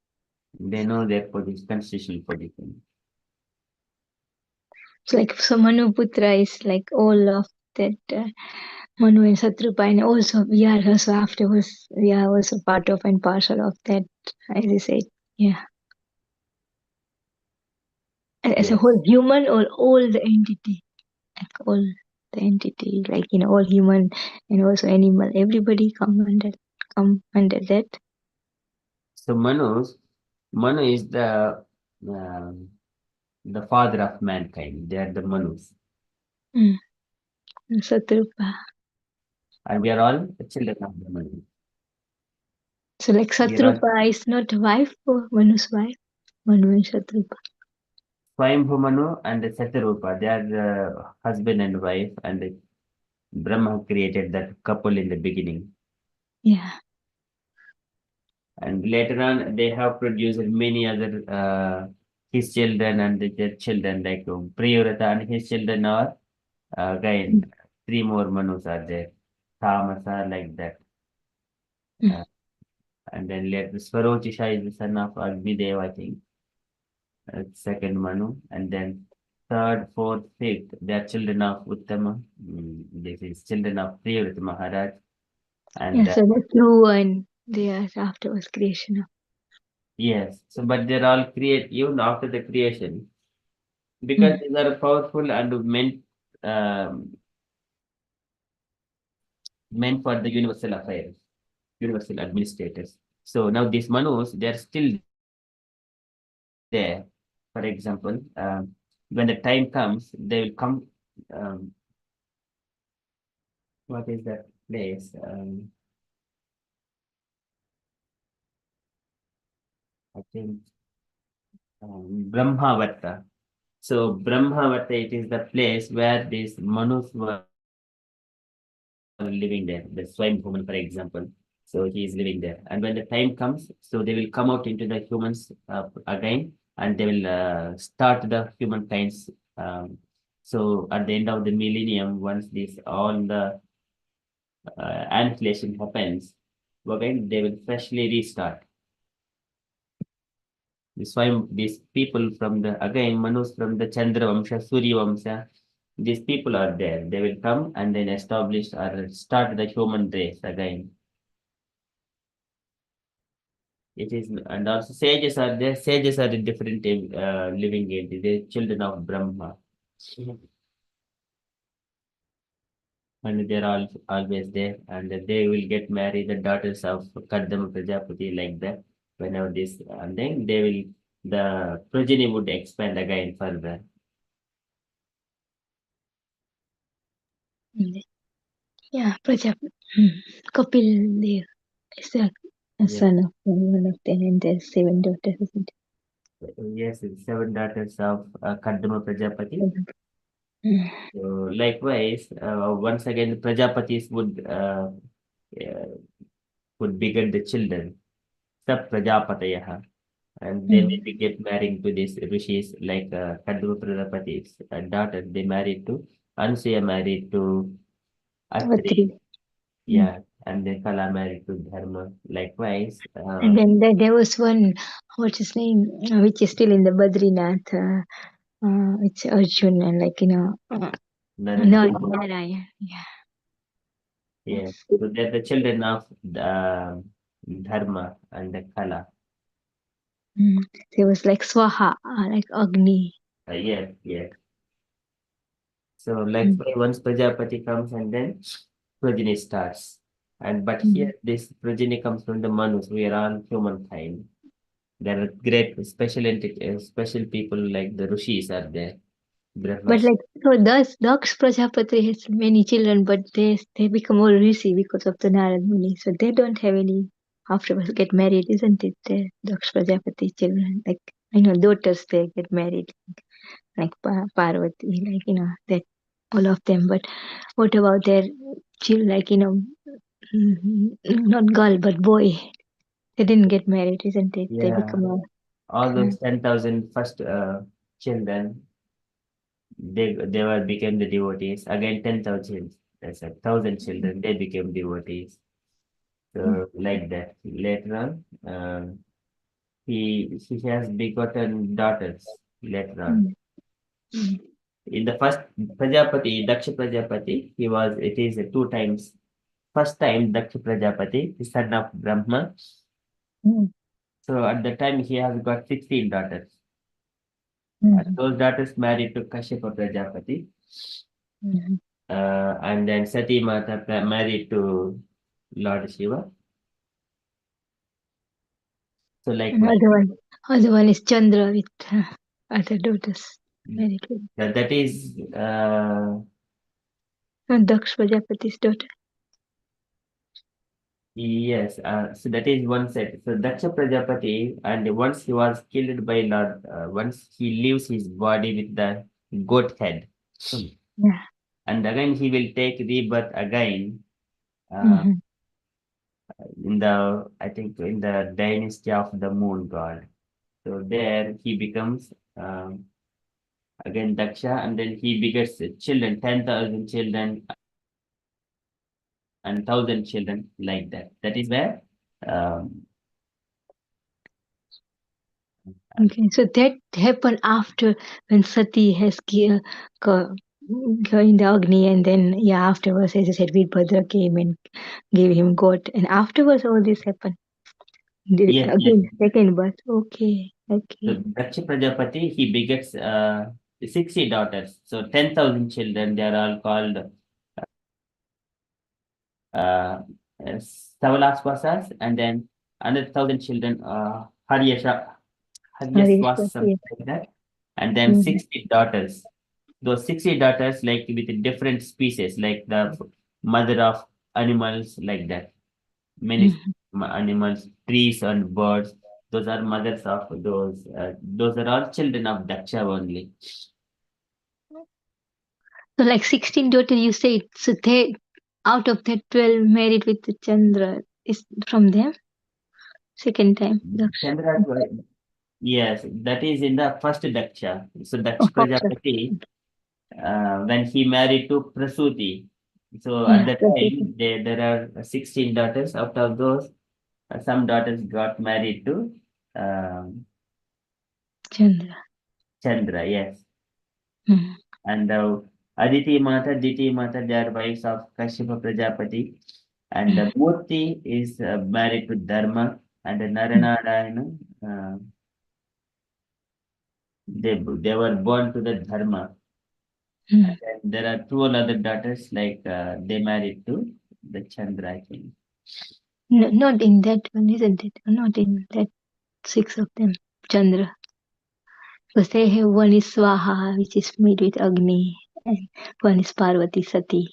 They know their position, constitutional position. So like so Manuputra is like all of that Manu and Satrupa, and also we are also afterwards we are also part of and parcel of that, as I said. Yeah. As a Yes. whole human or all the entity, like all the entity, like all human and also animal, everybody come under that. So Manu is um, the father of mankind. They are the Manus. Mm. Satrupa. And we are all the children of the Manu. So like We are all Satrupa is not a wife or Manu's wife. Manu and Satrupa. Swayambhu Manu and Satarupa. They are the husband and wife, and Brahma created that couple in the beginning. Yeah. And later on, they have produced many other his children and their children, like Priyurata and his children are again three more Manus are there. Tamasa like that. Mm. Uh, and then later Swarochisha is the son of Agnidev, I think. Second Manu, and then third, fourth, fifth, they are children of Uttama. This is children of Priyurata Maharaj. And Yeah, so the true one, they are afterwards creation of. yes, so but they're all create even after the creation because Mm. these are powerful and meant for the universal affairs, universal administrators. So now these Manus, they're still there. For example, when the time comes, they will come. Um, what is that place? I think Brahmavatta. So Brahmavatta, it is the place where these Manus were living there. The swine woman, for example. So he is living there. And when the time comes, so they will come out into the humans again, and they will start the humankind's. So at the end of the millennium, once this all the annihilation happens, again they will freshly restart. these people from the, again, Manus from the Chandra Vamsha, Surya Vamsha, these people are there. They will come and then establish or start the human race again. It is, and also sages are there. Sages are in different living entities. They children of Brahma. And they're all always there, and they will get married, the daughters of Kardama Prajapati, like that. Whenever this, and then they will, the progeny would expand again further. Yeah, Kapil Dev is a Yeah. son of one of them, and there's 7 daughters, isn't Yes, it's 7 daughters of Kardama Prajapati. it? Mm. So likewise, once again, the Prajapatis would beget the children, Sab Prajapatayaha, and they maybe get married to these rishis like Kardama Prajapati's daughter. They married to Ansuya, married to Atri, Three. yeah, and then Kala married to Dharma. Likewise, And then there was one, what's his name, which is still in the Badrinath. It's Arjun and Narayana. Narayan. Yeah. Yeah, so they're the children of the Dharma and the Kala. There was like Swaha, like Agni. Yes, yes. So like once Prajapati comes and then progeny starts. And but here this progeny comes from the Manus. We are all humankind. There are great special entity, special people like the Rishis are there. But Brahmas. like so, Daksh Prajapati has many children, but they become all rishi because of the Narad Muni. So they don't have any afterwards get married, isn't it? The Daksh Prajapati children, like daughters, they get married, like Parvati, that all of them. But what about their children, not girl but boy? They didn't get married, isn't it? They Yeah, become all those 10,000 first children, they were became the devotees. Again, 10,000, that's 1,000 children, they became devotees. So like that. Later on, he has begotten daughters later on. In the first Prajapati, Daksha Prajapati, it is 2 times. First time, Daksha Prajapati, the son of Brahma. So at the time, he has got 16 daughters. And those daughters married to Kashyapa Prajapati. And then Sati Mata married to Lord Shiva. So likewise, other one is Chandra with other daughters. Married with that is Daksh Prajapati's daughter. yes, so that is one set. So Daksha Prajapati, and once he was killed by Lord, once he leaves his body with the goat head, Yeah. and again he will take rebirth again in I think in the dynasty of the moon god. So there he becomes again Daksha, and then he begets children, 10,000 children and 1,000 children, like that. That is where Okay, so that happened after when Sati has in the Agni, and then afterwards, as I said, Veerbhadra came and gave him goat, and afterwards all this happened. yes, yes. Again, second birth. Okay, So okay. Daksha Prajapati, he begets 60 daughters. So 10,000 children, they are all called uh, Savalaswasas, and then another 1,000 children, Haryaswas, something like that. And then 60 daughters. Those 60 daughters, like with different species, like the mother of animals, like that. Many animals, trees, and birds. Those are mothers of those. Those are all children of Daksha only. So like 16 daughters, you said. So they, out of that 12 married with the Chandra, is from them? Second time. Chandra, yes, that is in the first Daksha. So Oh, Daksha okay. Prajapati, when he married to Prasuti. So at Yeah, that time, there are 16 daughters. Out of those, some daughters got married to um, Chandra. Chandra, yes. Mm. And Aditi Mata, Diti Mata, they are wives of Kashyapa Prajapati. And Murti is married to Dharma, and Naranarayana, they were born to the Dharma. Mm. And there are 12 other daughters, like they married to the Chandra, I think. No, not in that one, isn't it? Not in that 6 of them. Chandra. Because they have one is Swaha, which is made with Agni, and one is Parvati Sati,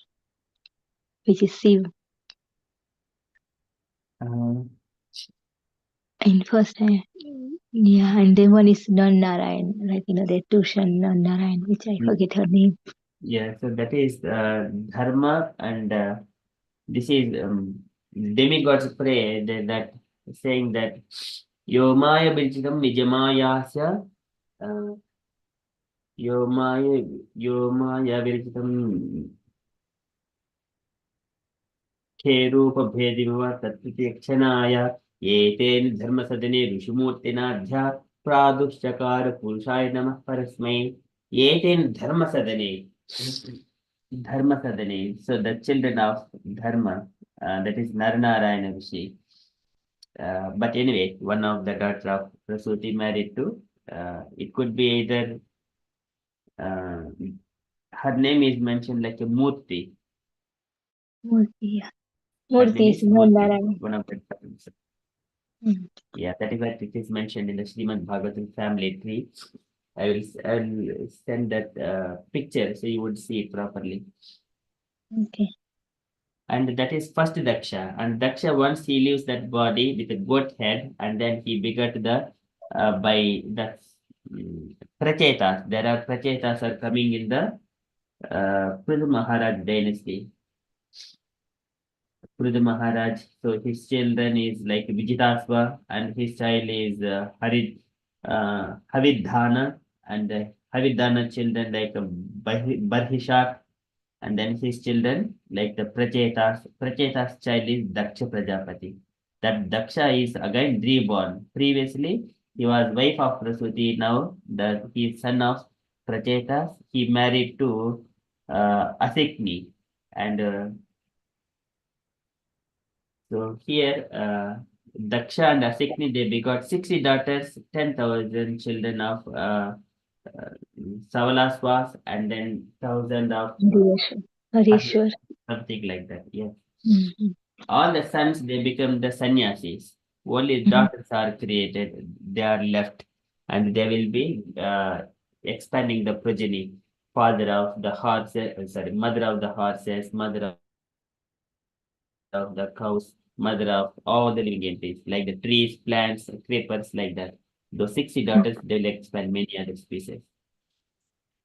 which is Shiva. In first, yeah, and then one is Non Narayan, like the Tushan Non Narayan, which I forget her name. Yeah, so that is Dharma, and this is demigods pray that saying that Yomaya Binchitam Nijamayasya Yomaya Binchitam खेरूपभेदिमव तत्प्रत्यक्षणाय एतेन धर्मसदने ऋषिमूर्तिनाध्या प्रादुश्चकार पुरुषाय नमः परस्मै एतेन धर्मसदने so the children of dharma, that is Naranarayana Rishi. But anyway, one of the daughter of Prasuti married to, it could be either, her name is mentioned like a Murti. Murti, yeah. Her Murti name is is Non Murti, Narayan. one of the. Yeah, that is what it is mentioned in the Srimad Bhagavatam family tree. I'll send that picture so you would see it properly. Okay. And that is first Daksha. And Daksha, once he leaves that body with a goat head, and then he begot the by the Prachetas. There are Prachetas are coming in the Pruth Maharaj dynasty. Pruth Maharaj. So his children is like Vijitasva, and his child is Havidhana, and Havidhana children like Barhishak, and then his children like the Prachetas child is Daksha Prajapati. That Daksha is again reborn. Previously, he was wife of Prasuti. Now he is son of Prachetas. He married to Asikni, and so here, Daksha and Asikni, they begot 60 daughters, 10,000 children of uh, Savalaswas, and then 1,000 of Harishwar. something like that. Yeah. Mm-hmm. All the sons, they become the sannyasis. Only daughters are created, they are left, and they will be expanding the progeny. Father of the horses, mother of the horses, mother of the cows, mother of all the living entities, like the trees, plants, creepers, like that. Those 60 daughters, they will expand many other species.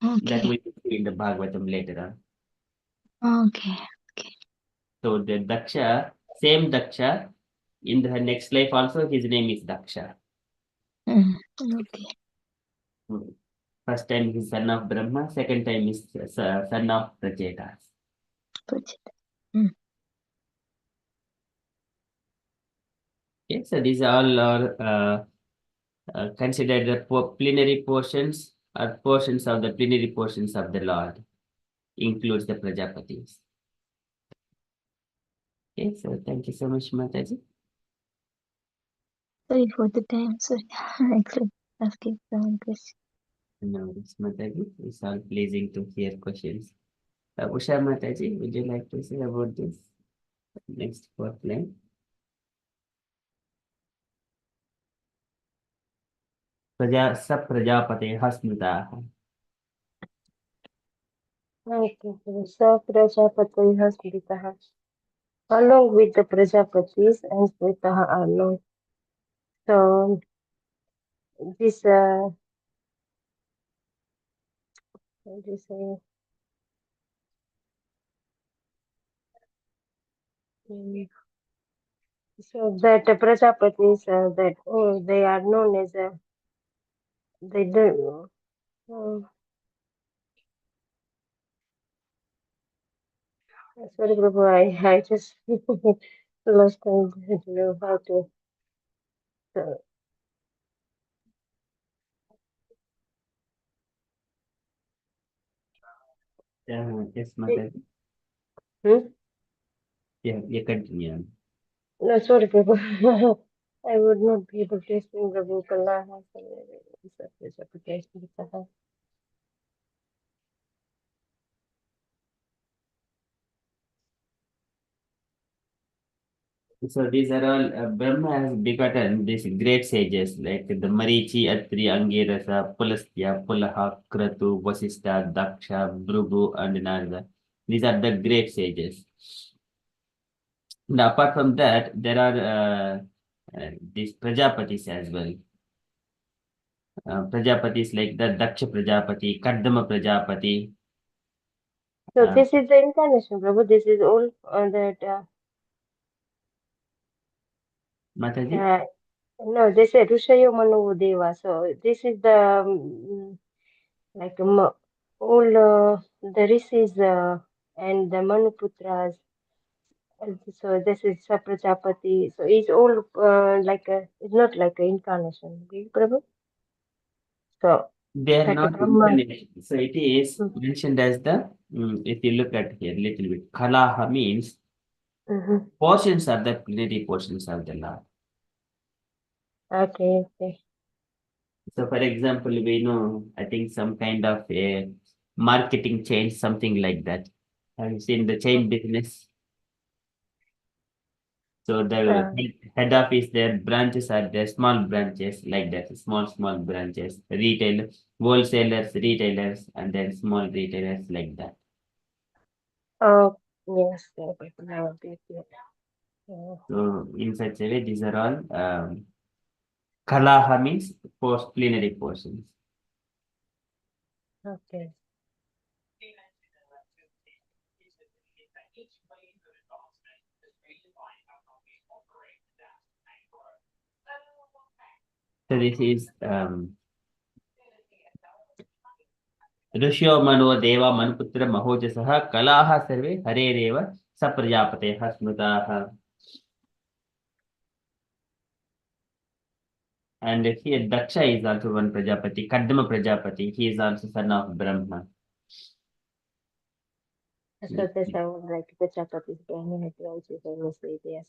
That Okay. we will see in the Bhagavatam later on. Okay. So the Daksha, same Daksha, in the next life also, his name is Daksha. Okay. First time he's son of Brahma, second time is son of Prachetas. Okay, so these all are considered the plenary portions or portions of the plenary portions of the Lord, includes the Prajapatis. Okay, so thank you so much, Mataji. Sorry for the time. Sorry. Excellent. Asking some questions. No, it's Mataji. It's all pleasing to hear questions. Usha Mataji, would you like to say about this next fourth line? Sa Prajapate Hasmita. Okay, so Prajapati has Smritaha. Along with the Prajapatis and Smritaha are known. So this what do you say? So that the Prajapatis that they are known as they do. Sorry, Prabhu, I just lost and didn't know how to. So, Yes, Mataji. Yeah, you continue. No, sorry, Prabhu. I would not be able to explain Prabhu Kala has this application. So these are all Brahma has begotten these great sages like the Marichi, Atri, Angirasa, Pulastya, Pulaha, Kratu, Vasistha, Daksha, Bhrugu, and Narada. These are the great sages. Now, apart from that, there are these Prajapatis as well. Prajapatis like the Daksha Prajapati, Kaddama Prajapati. So this is the incarnation, Prabhu. This is all that. Mataji? No, they say Rushayo Manu Deva. So this is the like all the rishis and the Manuputras. And so this is Saprajapati. So it's all it's not like an incarnation, okay, Prabhu? So They are like a not Brahma. incarnation. So it is mentioned as the, if you look at here a little bit, Kalaha means portions of the plenary portions of the Lord. Okay, okay. So for example, we know, I think some kind of a marketing chain, something like that. Have you seen the chain business? So the head office, their branches are there, small branches like that, small branches, retail, wholesalers, retailers, and then small retailers like that. Oh, yes, okay. Now I get it. Yeah. So in such a way, these are all Kalaha means post plenary portions. Okay. So this is ऋष्यो मनो देवा मनुपुत्र महोजसः कलाः सर्वे हरेरेव सप्रजापतेः स्मृताः. And here Daksha is also one Prajapati, Kaddama Prajapati, he is also son of Brahma. So that's how like the Chapati is going to also famously, yes.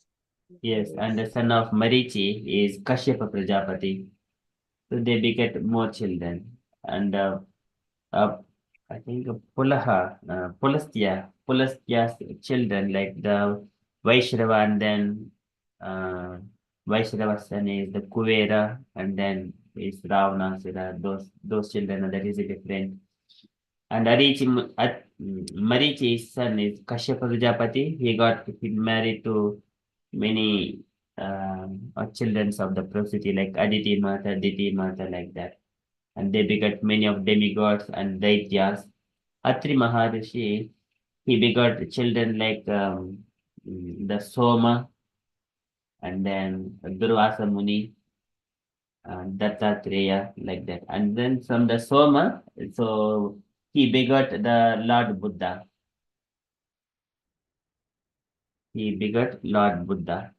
Yes, and the son of Marichi is Kashyapa Prajapati. So they beget more children. And I think Pulastya's children like the Vaishrava, and then Vaishrava's son is the Kuvera, and then is Ravanasura. Those children, that is a different. And Marichi's son is Kashyapa Prajapati. He married to many children of the Prasati like Aditi Mata, Diti Mata, like that. And they begot many of demigods and daityas. Atri Maharishi, he begot children like the Soma, and then Durvasa Muni, Dattatreya, like that. And then from the Soma, so he begot the Lord Buddha. He begot Lord Buddha.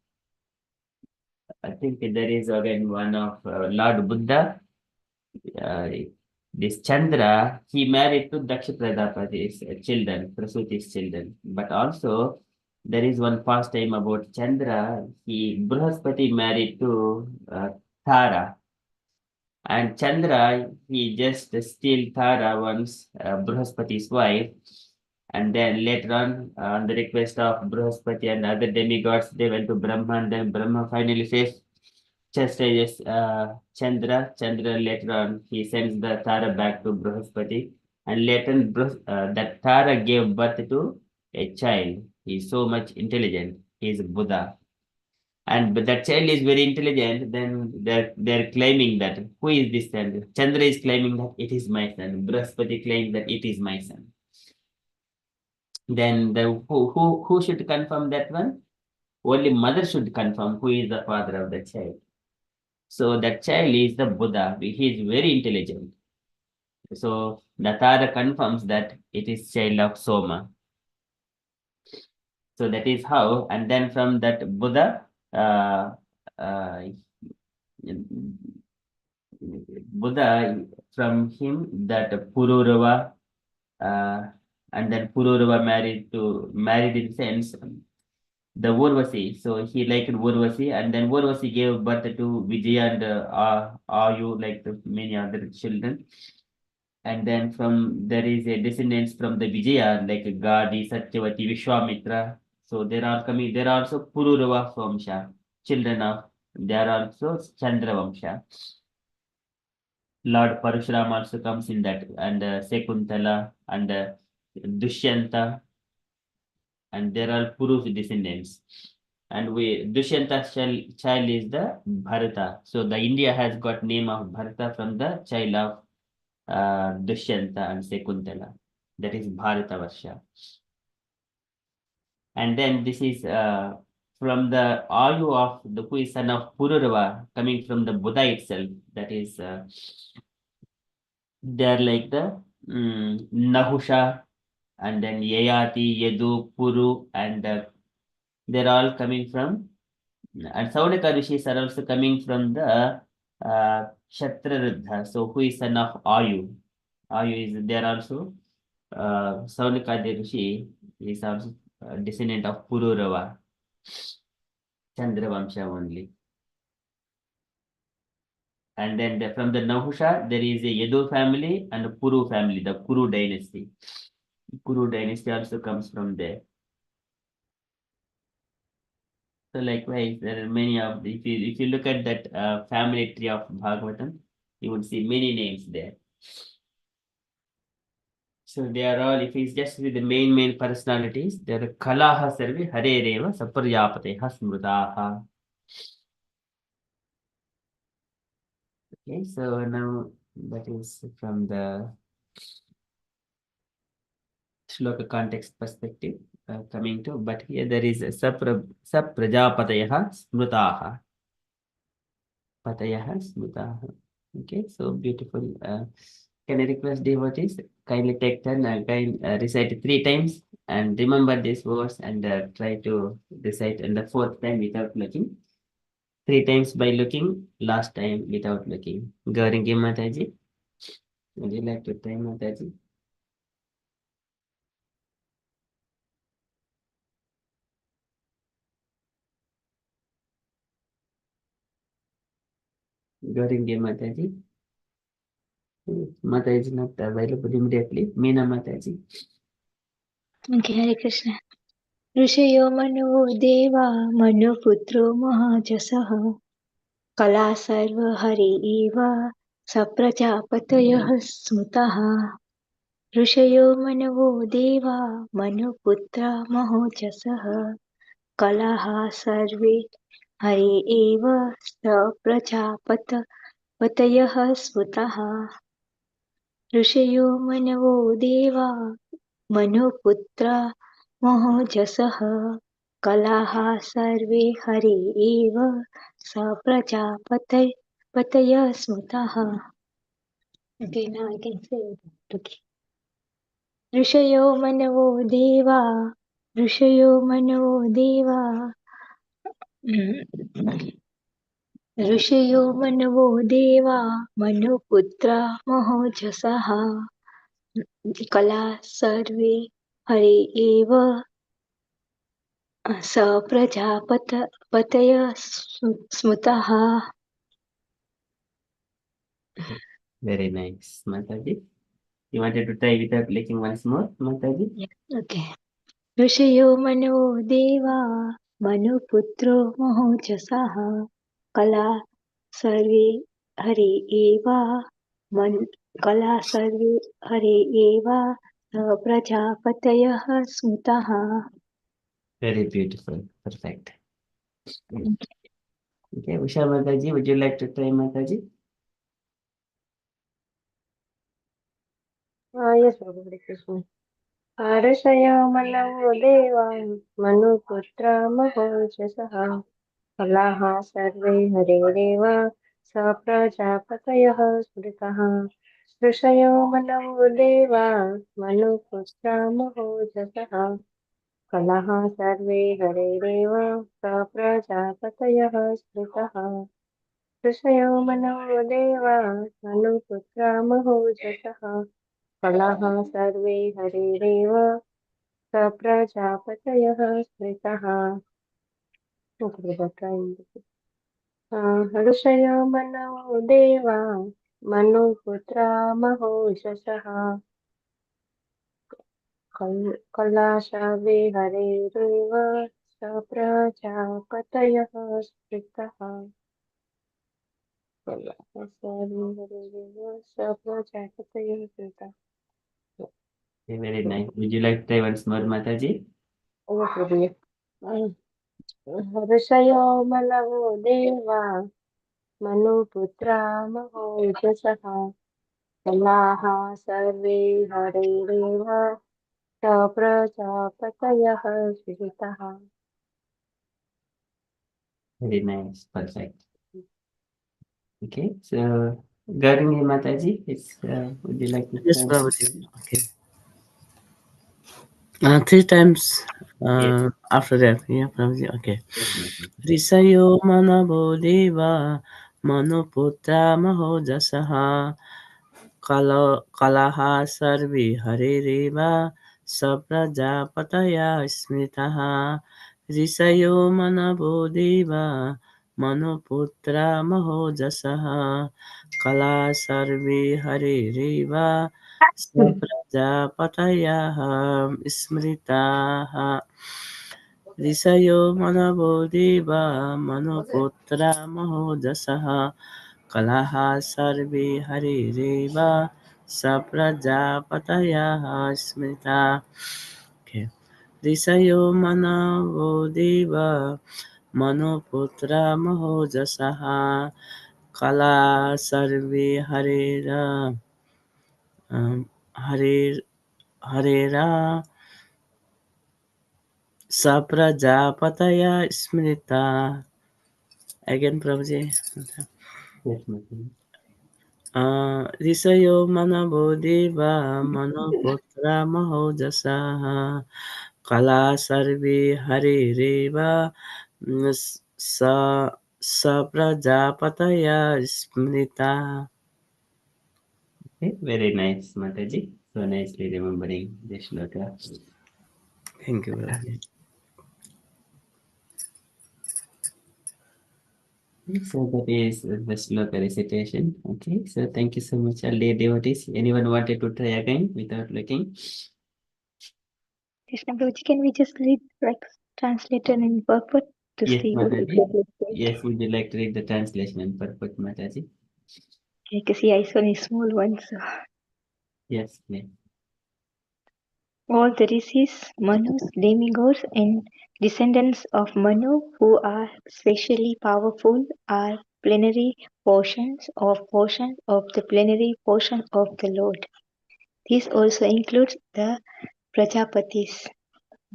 I think there is again one of Lord Buddha. Uh, this Chandra, he married to Daksha Prajapati's children, Prasuti's children. But also, there is one pastime about Chandra. Brihaspati married to Tara. And Chandra, he just steal Tara once, Brihaspati's wife. And then later on the request of Brihaspati and other demigods, they went to Brahma, and then Brahma finally says, chastises Chandra. Chandra later on, he sends the Tara back to Brihaspati. And later, that Tara gave birth to a child. He is so much intelligent. He is Buddha. And but that child is very intelligent, then they're claiming that who is this son? Chandra is claiming that it is my son. Brihaspati claims that it is my son. Then who should confirm that one? Only mother should confirm who is the father of the child. So that child is the Buddha. He is very intelligent. So the Tara confirms that it is child of Soma. So that is how, and then from that Buddha, Buddha, from him that Pururava, and then Pururava married in sense the Urvasi. So he liked Urvasi, and then Urvasi gave birth to Vijaya and Ayu, like the many other children. And then from there is a descendants from the Vijaya, like Gadi, Satyavati, Vishwamitra. So there are also Pururava Vamsha, children of, there are also Chandra Vamsha. Lord Parashuram also comes in that, and Sekuntala and Dushyanta, and there are Purush descendants. And Dushyanta child is the Bharata. So the India has got name of Bharata from the child of Dushyanta and Sekuntala. That is Bharata Varsha. And then this is from the Ayu of the who is son of Pururava, coming from the Buddha itself. That is they are like the Nahusha, and then Yayati, Yadu, Puru, and they're all coming from, and Saunaka Rishis are also coming from the Kshatraruddha, so who is son of Ayu. Ayu is there also. Saunaka Rishi is also a descendant of Pururava, Chandravamsha only. And then from the Nahusha, there is a Yadu family and a Puru family, the Kuru dynasty. Kuru dynasty also comes from there. So likewise, there are many of, if you look at that family tree of Bhagavatam, you would see many names there. So they are all, if it's just with the main personalities, they are Kalaha Sarve Harereva Saparyapateha Smrutaha. Okay, so now that is from the Sloka context perspective coming to, but here there is a Saprajapateha Smrutaha. Patayaha Smrutaha. Okay, so beautiful. Can I request devotees kindly take turn and recite 3 times and remember these words and try to recite in the 4th time without looking. 3 times by looking, last time without looking. Gauringi Mataji, would you like to try Mataji? Gauringi Mataji. Mataji is not available immediately. Meena Mataji. Okay, Hare Krishna. ऋषयो मनो देवा मनुपुत्रो महाजसः कला सर्वहरि एव सप्रजापतयः स्मृतः ऋषयो मनवो देवा मनुपुत्रा महोजसः कलाः सर्वे हरि एव सप्रजापतयः स्मृतः ऋषयो मनवो देवा मनुपुत्रा महोजसः कलाः सर्वे हरि एव सप्रजापतयः स्मृतः. Okay, now I can say it. Okay. ऋषयो मनवो देवा ऋषयो मनवो देवा ऋषयो मनवो देवा मनुपुत्रा महोजसः कला सर्वे हरि एव सप्रजापतयः स्मृतः. Very nice, Mataji. You wanted to try without looking once more, Mataji? Yeah. Okay. ऋषयो मनो देवा मनुपुत्रो महोजसः कला सर्वे हरि एव कला सर्वे हरि एव प्रजापतयः स्मृतः. Very beautiful. Perfect. Okay, Usha Mataji, would you like to try Mataji? Yes, Hare Krishna. ऋषयो मनवो देवा मनुपुत्रा महोजसः कलाः सर्वे हरेरेव सप्रजापतयः स्मृतः ऋषयो मनवो देवा मनुपुत्रा महोजसः कलाः सर्वे हरेरेव सप्रजापतयः स्मृतः ऋषयो मनवो देवा मनुपुत्रा महोजसः कलः सर्वे हरिरेव स प्रजापतयः स्मृतः ऋषयो मनो देवा मनुपुत्रा महोषसः कलाशवे हरेरेव स प्रजापतयः स्मृतः कलाशवे हरेरेव स प्रजापतयः स्मृतः. Okay, very nice. Would you like to try once more, Mataji? Oh, Prabhuji. ऋषयो मनवो देवा मनुपुत्रा महोजसः कलाः सर्वे हरेरेव स प्रजापतयः स्मृतः. Very nice. Perfect. Okay, so Garni Mataji, would you like to Yes, try? Prabhuji. Okay. Three times Yes, after that. Yeah, Prabhuji. Okay. yes, Mataji. Risayo manabo deva manuputra mahojasaha kalaha sarvi harireva saprajapataya smitaha. Risayo manabo deva manuputra mahojasaha kala sarvi harireva saprajapataya smritaha. ऋषयो मनबोधिवा मनुपुत्रा महोदशः कलः सर्वे हरिरेव स प्रजापतयः स्मृता. Okay. ऋषयो मनबोधिव मनुपुत्रा महोदशः कला सर्वे हरिर Herrera Saprajapataya Smrita. Again, Prabhuji. Yes, Mataji. Risayo Manabodhiva Manoputra Mahojasaha Kala Sarvi Harireva Saprajapataya Smrita. Okay, very nice, Mataji. So nicely remembering the shloka. Thank you, Prabhuji. So that is the shloka recitation. Okay, so thank you so much, all dear devotees. Anyone wanted to try again without looking? Krishna Prabhuji, can we just read like translated in purport to Yes, see what it Mataji. says? Yes, would you like to read the translation and purport, Mataji? Because yeah, it's only small one. So Yes, please. all the rishis, Manus, demigods, and descendants of Manu who are specially powerful are plenary portions of the plenary portion of the Lord. This also includes the Prajapatis.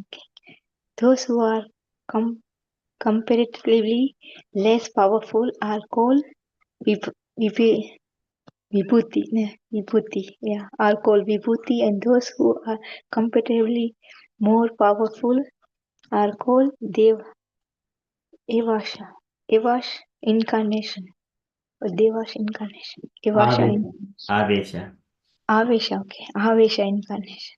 Okay. Those who are comparatively less powerful are called Vib- Vib- are called Vibhuti, and those who are comparatively more powerful are called Evasha. Evash incarnation. Or Devash incarnation. Evasha Ave- incarnation. Avesha. Avesha, okay. Avesha incarnation.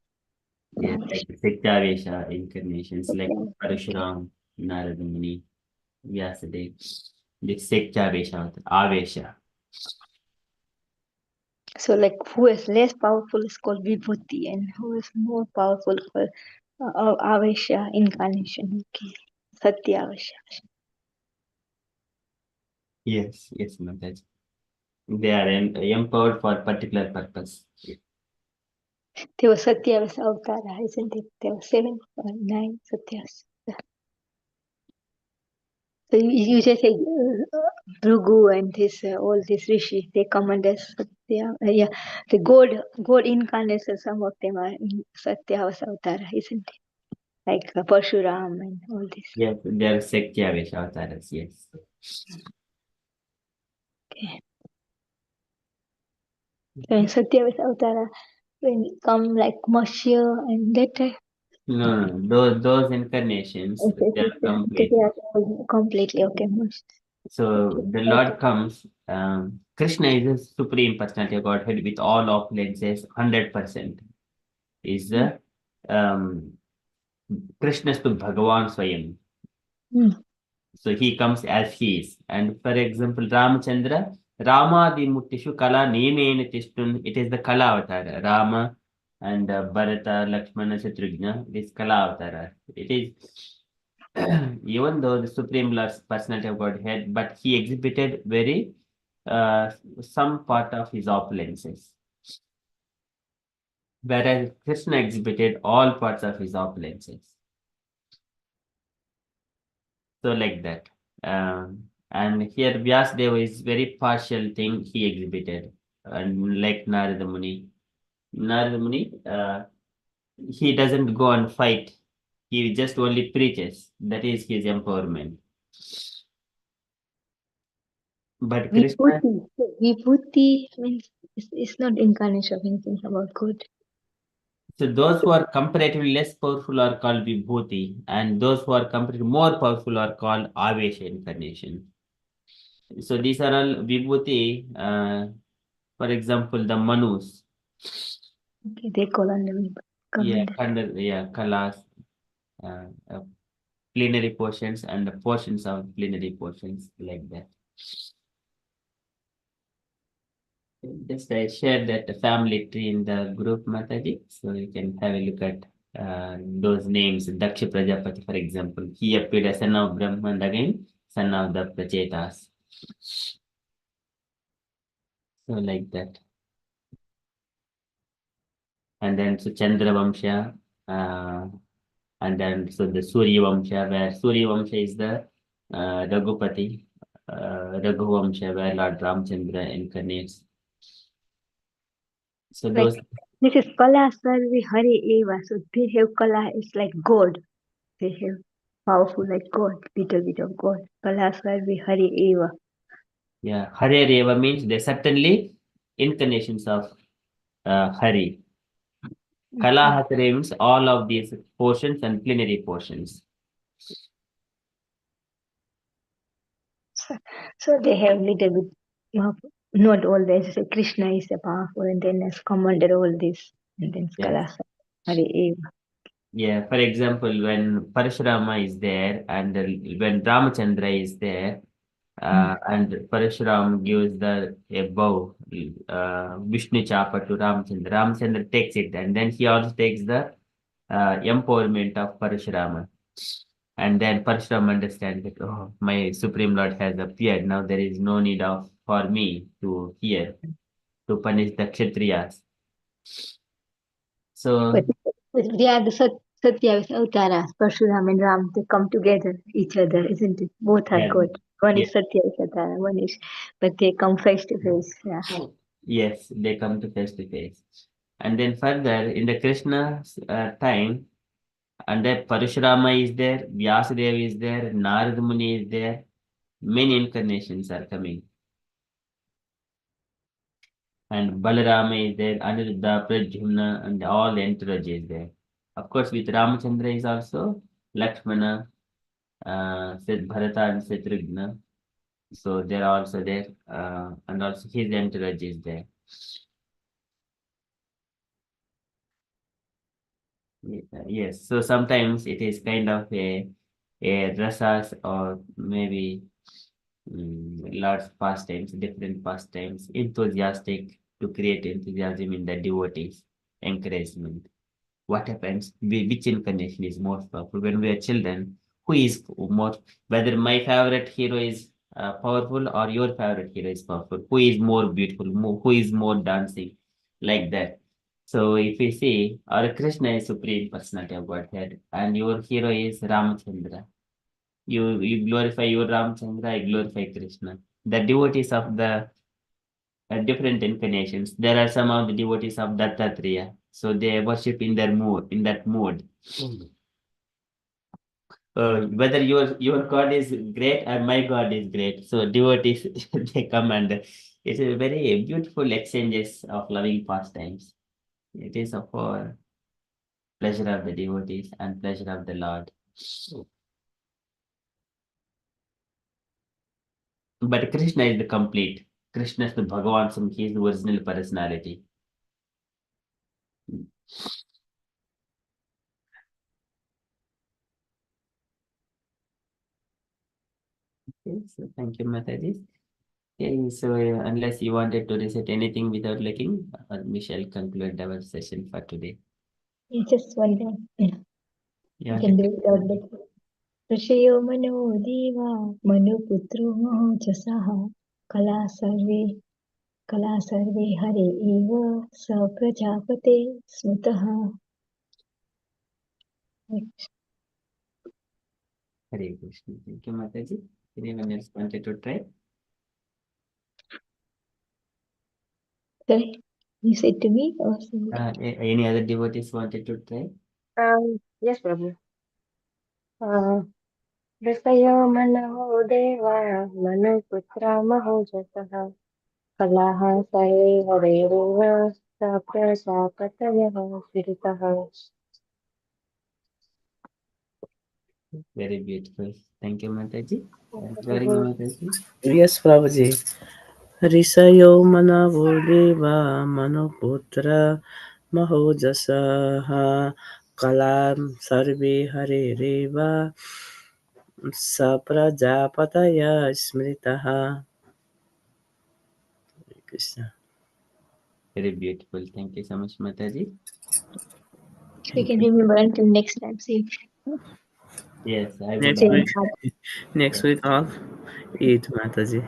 Yes, like Avesha. Siktavesha incarnations like Okay. Parashuram, Narada Muni, Vyasadeva. The Siktavesha, Avesha. So, like, who is less powerful is called Vibhuti, and who is more powerful called Avesha incarnation. Okay. Satya Avesha. Yes, yes, Mataji. They are empowered for particular purpose. There was Satyavasa Avtara, isn't it? There were 7 or 9 Satyas. So you just say Bhrigu and this all these rishis, they come under Satya. Yeah, the god incarnation. Some of them are in Satyavasa Avtara, isn't it? Like Parshuram and all this. Yes, they are Siktavesha avatars, yes. Okay. So in Satyavasa Avtara, when it come like Matsya and that type, No, no, those incarnations, they are okay, complete. they are all completely okay. So the Lord comes Krishna is the supreme personality of Godhead with all opulences, 100%. Is the Krishna to Bhagavan Swayam. So he comes as he is. And for example, Ramachandra, Rama di Muttishu Kala Nemena Tishtun, it is the Kala avatar. Rama and Bharata, Lakshmana, Shatrugna, it is Kala avatar. It is, even though the Supreme Lord's personality of Godhead, but he exhibited very some part of his opulences. Whereas Krishna exhibited all parts of his opulences. So like that. And here Vyasdeva is very partial thing he exhibited. And like Narada Muni. Narada Muni, he doesn't go and fight. He just only preaches. That is his empowerment. But Krishna, Vibhuti means it's not incarnation of anything about God. so those who are comparatively less powerful are called Vibhuti, and those who are comparatively more powerful are called Avesha incarnation. So these are all Vibhuti, for example, the Manus. Okay, they call under Yeah, under. Kalas, uh, uh, plenary portions and the portions of plenary portions like that. Just I shared that family tree in the group Mataji, so you can have a look at those names. Daksha Prajapati, for example, he appeared as son of Brahma and again son of the Prachetas. So like that. And then so Chandra Vamsha, and then so the Surya Vamsha, where Surya Vamsha is the Raghupati, Raghu Vamsha, where Lord Ramchandra incarnates. So Like those, this is Kala Sarvi Hari Eva. So they have Kala, it's like God. They have powerful like God, little bit of God. Kala Sarvi Hari Eva. yeah, Hare Reva means they certainly incarnations of Hari. Kala Hatare means all of these portions and plenary portions. So they have little bit of, not all this. Say Krishna is a powerful and then has come under all this. And then Yes. Kala Sarvi Hari Eva. Yeah, for example, when Parashurama is there and when Ramachandra is there, and Parashuram gives a bow, Vishnu Chapa to Ramchandra. Ramchandra takes it and then he also takes the empowerment of Parashurama. And then Parashuram understands that, oh, my Supreme Lord has appeared. Now there is no need for me to here to punish the Kshatriyas. So, But they are the Satya Avtaras, Parshuram and Ram, they come together, each other, isn't it? Both are yeah, good. One yeah. is Satya Avtara, one is, but they come face to face. Yeah. Yes, they come to face. And then further, in the Krishna time, and then Parashurama is there, Vyasadeva is there, Narada Muni is there, many incarnations are coming. And Balarama is there, Aniruddha, Pradyumna, and all the entourage is there. Of course, with Ramachandra is also Lakshmana, Bharata and Shatrugna. So they're also there, and also his entourage is there. Yes, so sometimes it is kind of a rasas or maybe lots of pastimes, different pastimes, enthusiastic to create enthusiasm in the devotees, encouragement. What happens? Which incarnation is most powerful? When we are children, who is more, whether my favorite hero is powerful or your favorite hero is powerful, who is more beautiful, who is more dancing, like that. So if we see, our Krishna is supreme personality of Godhead, and your hero is Ramachandra. You glorify your Ramchandra, I glorify Krishna. The devotees of the different incarnations. There are some of the devotees of Dattatreya. So they worship in their mood, in that mood. Whether your God is great or my God is great. So devotees they come and it's a very beautiful exchanges of loving pastimes. It is for pleasure of the devotees and pleasure of the Lord. But Krishna is the complete. Krishna is the Bhagavan, he is the original personality. Okay, so thank you, Mataji. Okay, so unless you wanted to recite anything without looking, we shall conclude our session for today. Just one thing. You You wanted can do to- it without looking. ऋषयो मनो देवा मनुपुत्रो मोचसः कला सर्वे हरे एव स प्रजापते स्मृतः. Hare Krishna. Thank you, Mataji. Anyone else wanted to try? Sorry, you said to me or somebody? Any other devotees wanted to try? Yes, Prabhu. ऋषयो मनो देवा मनुपुत्रा महोजसः कलाः सर्वे हरेरेव स प्रजापतयः स्थितः. Very beautiful. Thank you, Mataji. Very Prabhu. Mataji. Yes, Prabhuji. ऋषयो मनवोदेवा मनुपुत्र महोजसः Kalan सर्वे हरेरेव स प्रजापतय स्मृतः. Krishna. Very beautiful. Thank you so much, Mataji. We can remember until next time. See, Yes, I will. Next same week, heart. next week all eat Mataji.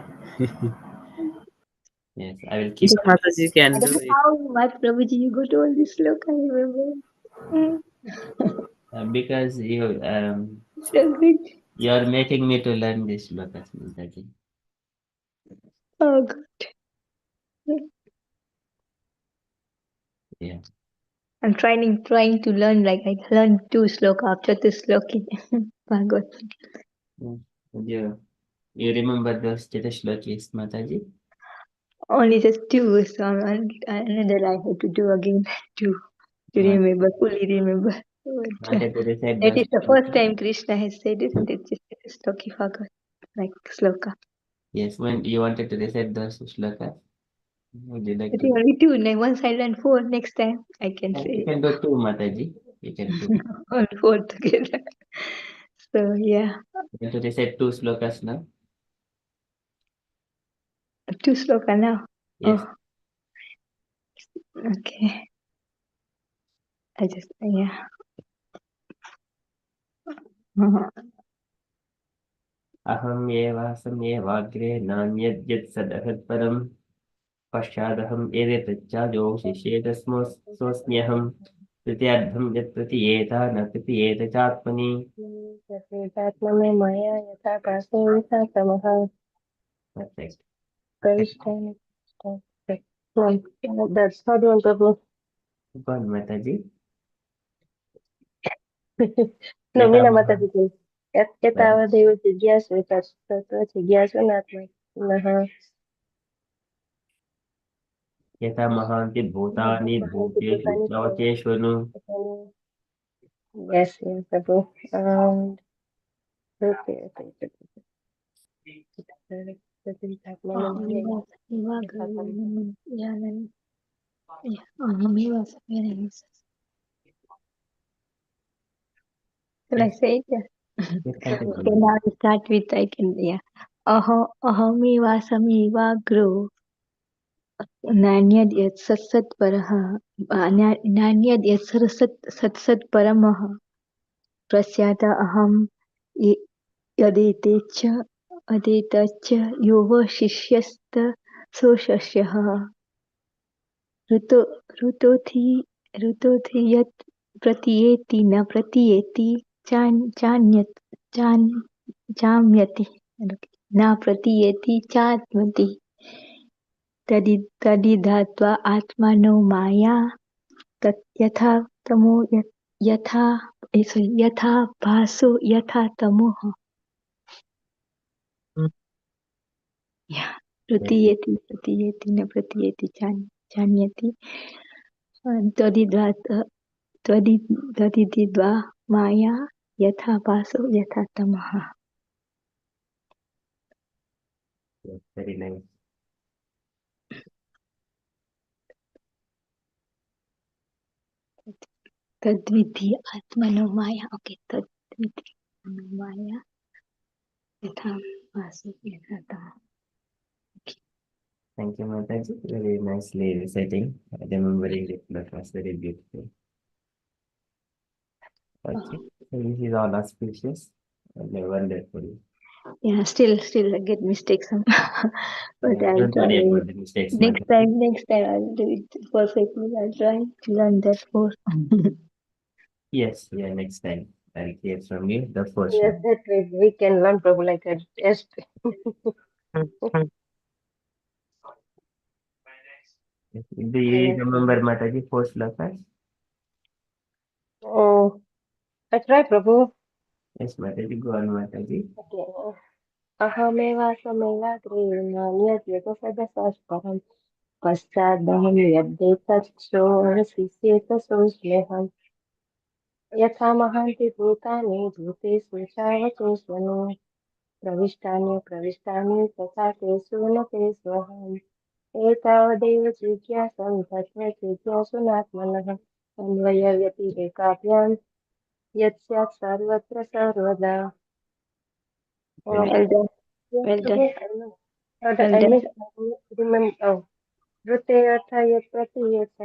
Yes, I will If keep. Mataji I can don't do know it. how much Prabhuji you got all this look. I remember. Because So good. you are making me to learn this slokas, Mataji. Oh God. Yeah. I'm trying to learn. Like I learned 2 sloka after this sloki. Bhagavatam. You remember those Chatushlokis, Mataji? Only just 2. So another I have to do again to remember, fully remember. But, Wanted to recite that those is the first Shlokas? time Krishna has said, isn't it? Just sloki Bhagavad, like sloka. Yes, when you wanted to recite those shlokas, would you like But to? only 2. Like once I learn 4, next time I can You say can do two, Mataji. You can do. all 4 together. So yeah, You want to recite two shlokas now? 2 sloka now. Yes. Oh, okay. I just, yeah. अहम् एवासमेवाग्रे नान्यद्यत् सदहत्परम् पश्चादहम् एवेतच्चाजो शिष्येतस्मोऽस्म्यहम् तृतीयार्धम् यत् प्रतीयेत न प्रतीयेत चात्मनि. तथैतात्मने मया यथा भासो यथा तमः Perfect. प्रविष्टानि That's third one, Prabhu. Go on, Mataji. No, Yata Mina Maha. Mataji, please. एतावदेव जिज्ञासु तत्त्वतो जिज्ञासुनात्मनः यथा महान्ति भूतानि महान्ति भूतेषु भूतानि प्रवचेष्वनु. Yes, yes, Prabhu. Okay, okay. Shall I say it? Yeah. Yes, Okay, continue. now I start with I can, yeah. Ahamivasamivagro नान्यद् यत् सत्सत्परः नान्यद् यत् सत्सत्परमः पश्चात् अहं यदेतच्च यो वशिष्यस्त सोषस्यः ऋतोथि यत् प्रतीयेति न प्रतीयेति चाम्यति न प्रतीयेति चात्मति तदिधात्वा आत्मनो माया तत् यथा तमो यथा यथा भासो यथा तमोः प्रतीयेति न प्रतीयेति जान्यति तदिद्वा माया यथा भासो यथा तमः. Yes, very nice. Tadvidhi Atmano Maya. Okay, Tadvidhi Atmano Maya. Yatham Vasu Yathatam. Thank you, Mataji. Very nicely reciting. Remembering it. That was very beautiful. Okay. So this is all auspicious and wonderful. Yeah, still I get mistakes. But I'll Don't worry try. about the mistakes, Mataji. Next time I'll do it perfectly. I'll try to learn that course. Yes, yeah, next time I'll hear from you the first Yes, one. that way we can learn Prabhu like a test. Do you Yes. remember Mataji first slokas? Oh, I try Prabhu. Yes, Mataji, go on, Mataji. Okay. अहमेवासमेवाग्रे नान्यद्यतसदशास्परम् पश्चादहं यद्येतच्छोरसिष्येत सोऽस्म्यहम् यथा महान्ति भूतानि भूतेषु चावचेष्वनु प्रविष्टानि तथा तेषु न तेष्वहम् एतावदेव जिज्ञासं तत्त्वजिज्ञासुनात्मनः अन्वयव्यतिरेकाभ्यां यत् स्यात् सर्वत्र सर्वदा. Very Well done. Yes, Well done. Prabhu, Well I done. remember. Oh, Rute अर्थ यत् प्रतीयत न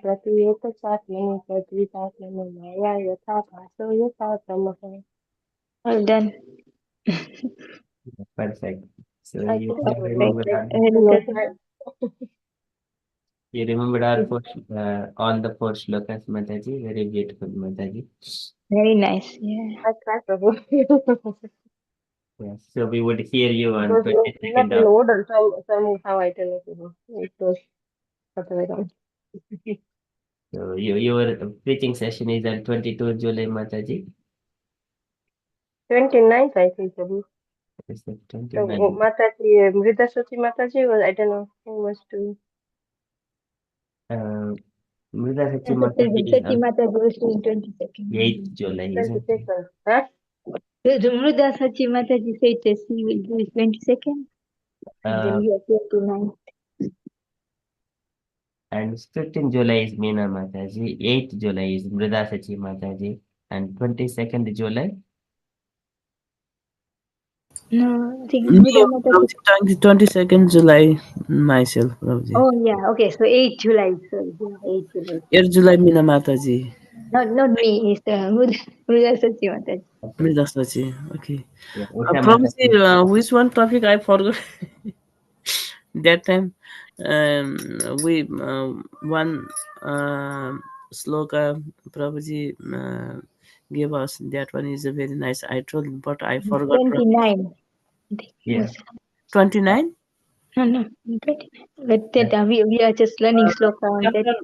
प्रतीयत चात्मनि तद्वितात्मनो माया यथा भासो यथा तमः. Well done. perfect. So I you couldn't do Perfect. remembered it. all, Very No good. time. you remembered all the four slokas, Mataji. Very beautiful, Mataji. Very nice. Yeah. I tried, Prabhu. Yes. So we would hear you It on was not 22nd in of. order. Somehow I tell you, it was other way around. So your preaching session is on 22 July, Mataji. 29th, I think, Prabhu. It's the So 29. Mataji, Mrida Sati Mataji was, I don't know who was to. Uh, Mrida Sachi That's the Mataji is Sati on Mata goes to 22nd. 8th July, isn't it? 22nd. Huh? The Mruda Sachi Mataji said that he will do it 22nd. And then Uh, we are 29th. and 15th July is Meena Mataji, 8th July is Mrida Sachi Mataji, and 22nd July. No, I think Me, Mruda Mataji. 22nd July myself, Prabhuji. Oh, yeah. Okay, so 8 July. Sorry, yeah, 8 July. 8 July Meena Mataji. Not me. It's Mruda Sachi Mataji. Mrida Sachi. Okay. Yeah, Usha Prabhuji, Mataji. which one topic I forgot? That time, we one sloka Prabhuji gave us. That one is a very nice. I told, but I forgot. 29. I think it Yeah. was. 29 No, 29. But that, we are just learning sloka on that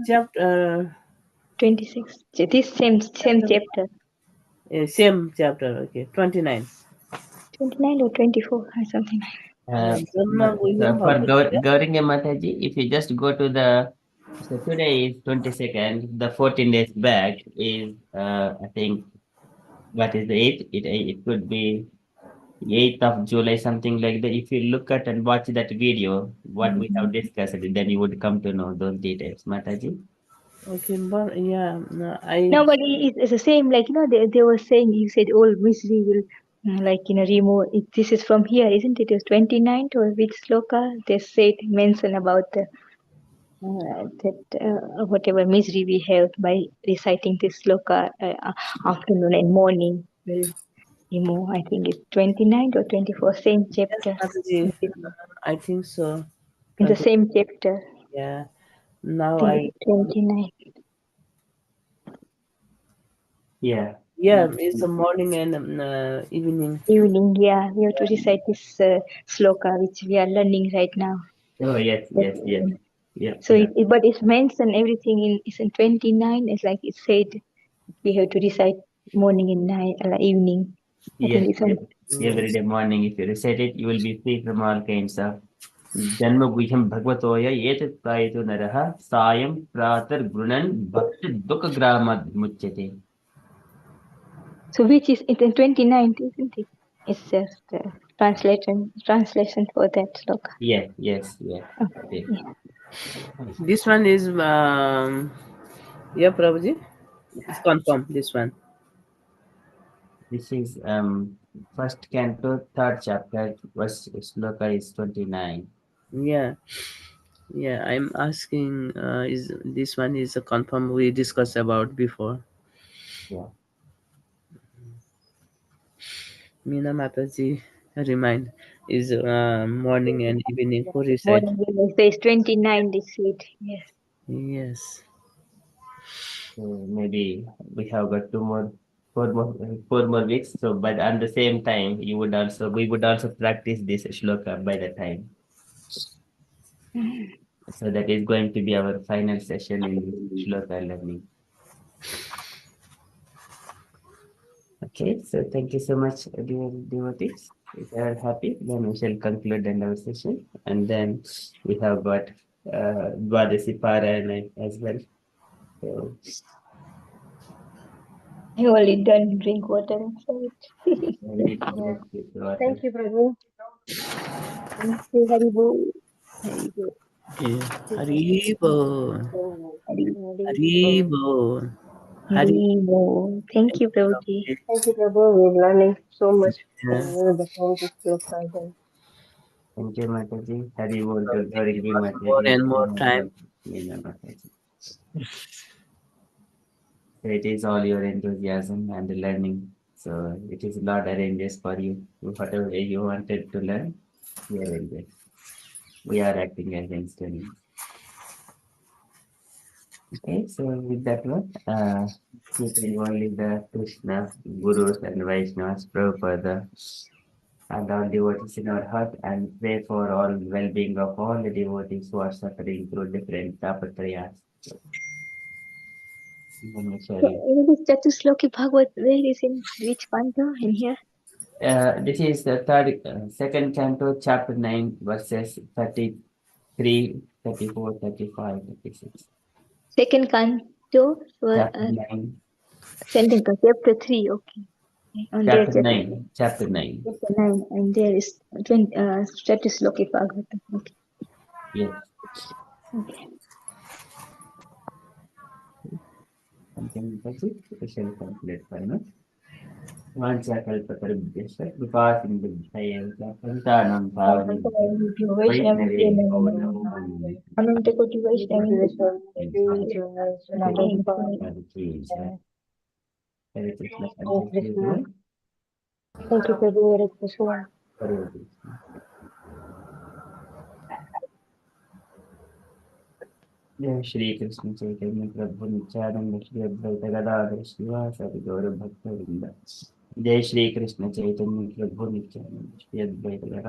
chapter 26. This same chapter. same chapter. Okay, 29. 29 or 24 or something. Brahma Guhyam For Bhagavad Gauringa Mataji, if you just go to the, so today is 22nd, the 14 days back is, I think, what is the 8th? It could be 8th of July, something like that. If you look at and watch that video, what we have discussed, then you would come to know those details, Mataji. Okay, but yeah, no, I No, but it's the same. Like they were saying. You said all misery will, remove. This is from here, isn't it? It was 29th or which sloka? They said mention about the that whatever misery we have by reciting this sloka afternoon and morning will remove. I think it's 29th or 24, same yes, chapter. Mataji, I think so. In the 20, same chapter, yeah. I Now think I it's 29. Yeah. yeah, it's the morning and evening. Evening, yeah, we have to recite this sloka which we are learning right now. Oh, yes, But, yes, yes. Yeah, so, yeah. but it's mentioned everything it's in 29. It's like it said we have to recite morning and night, evening. I Yes, think it's yes. on. Every day morning, if you recite it, you will be free from all kinds of जन्मगुह्यं भगवतोय एतत् प्रायतो नरः सायं प्रातर्गृणन् भक्ति दुःखग्राममुच्यते. So which is it in 29th, isn't it? It's just translation for that sloka. Yes, yes, yes. Okay, Okay. yeah. This one is Yeah, Prabhuji. It's confirmed, this one. This is first canto, third chapter, verse Sloka is 29. Yeah. Yeah, I'm asking, is this one is a confirm we discussed about before? Yeah. Meena Mataji remind is morning and evening who recite? Morning says 29 this week. Yes. Yes. So maybe we have got 4 more weeks. So, but at the same time, we would also practice this shloka by the time. So that is going to be our final session in this shloka learning. Okay, so thank you so much, dear devotees. If you are happy, then we shall conclude our session. And then we have got Dwadasi Parayana as well. So, I only done drink water inside. we need to Yeah. drink this water. Thank you, Prabhu. Thank you, Haribo. Haribo. Yeah. Haribo. Haribo. Haribo. Haribo. Haribo. Thank you, Prabhuji. Thank you, Prabhu. We're learning so much from Yeah. you, the 20 slokas. And Thank you, Mataji. Hari Bol, Glory be More Mataji. and more time. Meena Mataji. So it is all your enthusiasm and learning. So it is Lord arranges for you. Whatever you wanted to learn, we arrange. We are acting as instruments. Okay, so with that one, keeping only the Krishna, Gurus and Vaishnavas, Prabhupada, and all devotees in our heart, and pray for all well-being of all the devotees who are suffering through different tapatrayas. Then we So, shall this Chatusloki Bhagavat, where is in which canto in here? this is the second canto, chapter 9, verses 33, 34, 35, 36. Second canto, Chapter 9, second canto, chapter 3, okay. On there, chapter 9, chapter 9. chapter 9, and there is 20, Chatusloki Bhagavatam. Okay. Yes. Okay. Something like it. We shall complete for now. वाञ्छाकल्पतरुभ्यश्च कृपासिन्धुभ्यैव च पतितानां पावनेभ्यो वैष्णवेभ्यो नमो नमः Anantakoti Thank you, Vaishnava. Vishnu. Thank Hare Krishna, Hare thank you Krishna. everyone. Thank you, Prabhu. Hare Krishna. Hare Krishna. जय श्री कृष्ण चैतन्य प्रभु नित्यानंद श्री अद्वैत गदाधर श्रीवासादि गौर भक्त वृंद जय श्री कृष्ण चैतन्य प्रभु नित्यानंद श्री अद्वैत गदाधर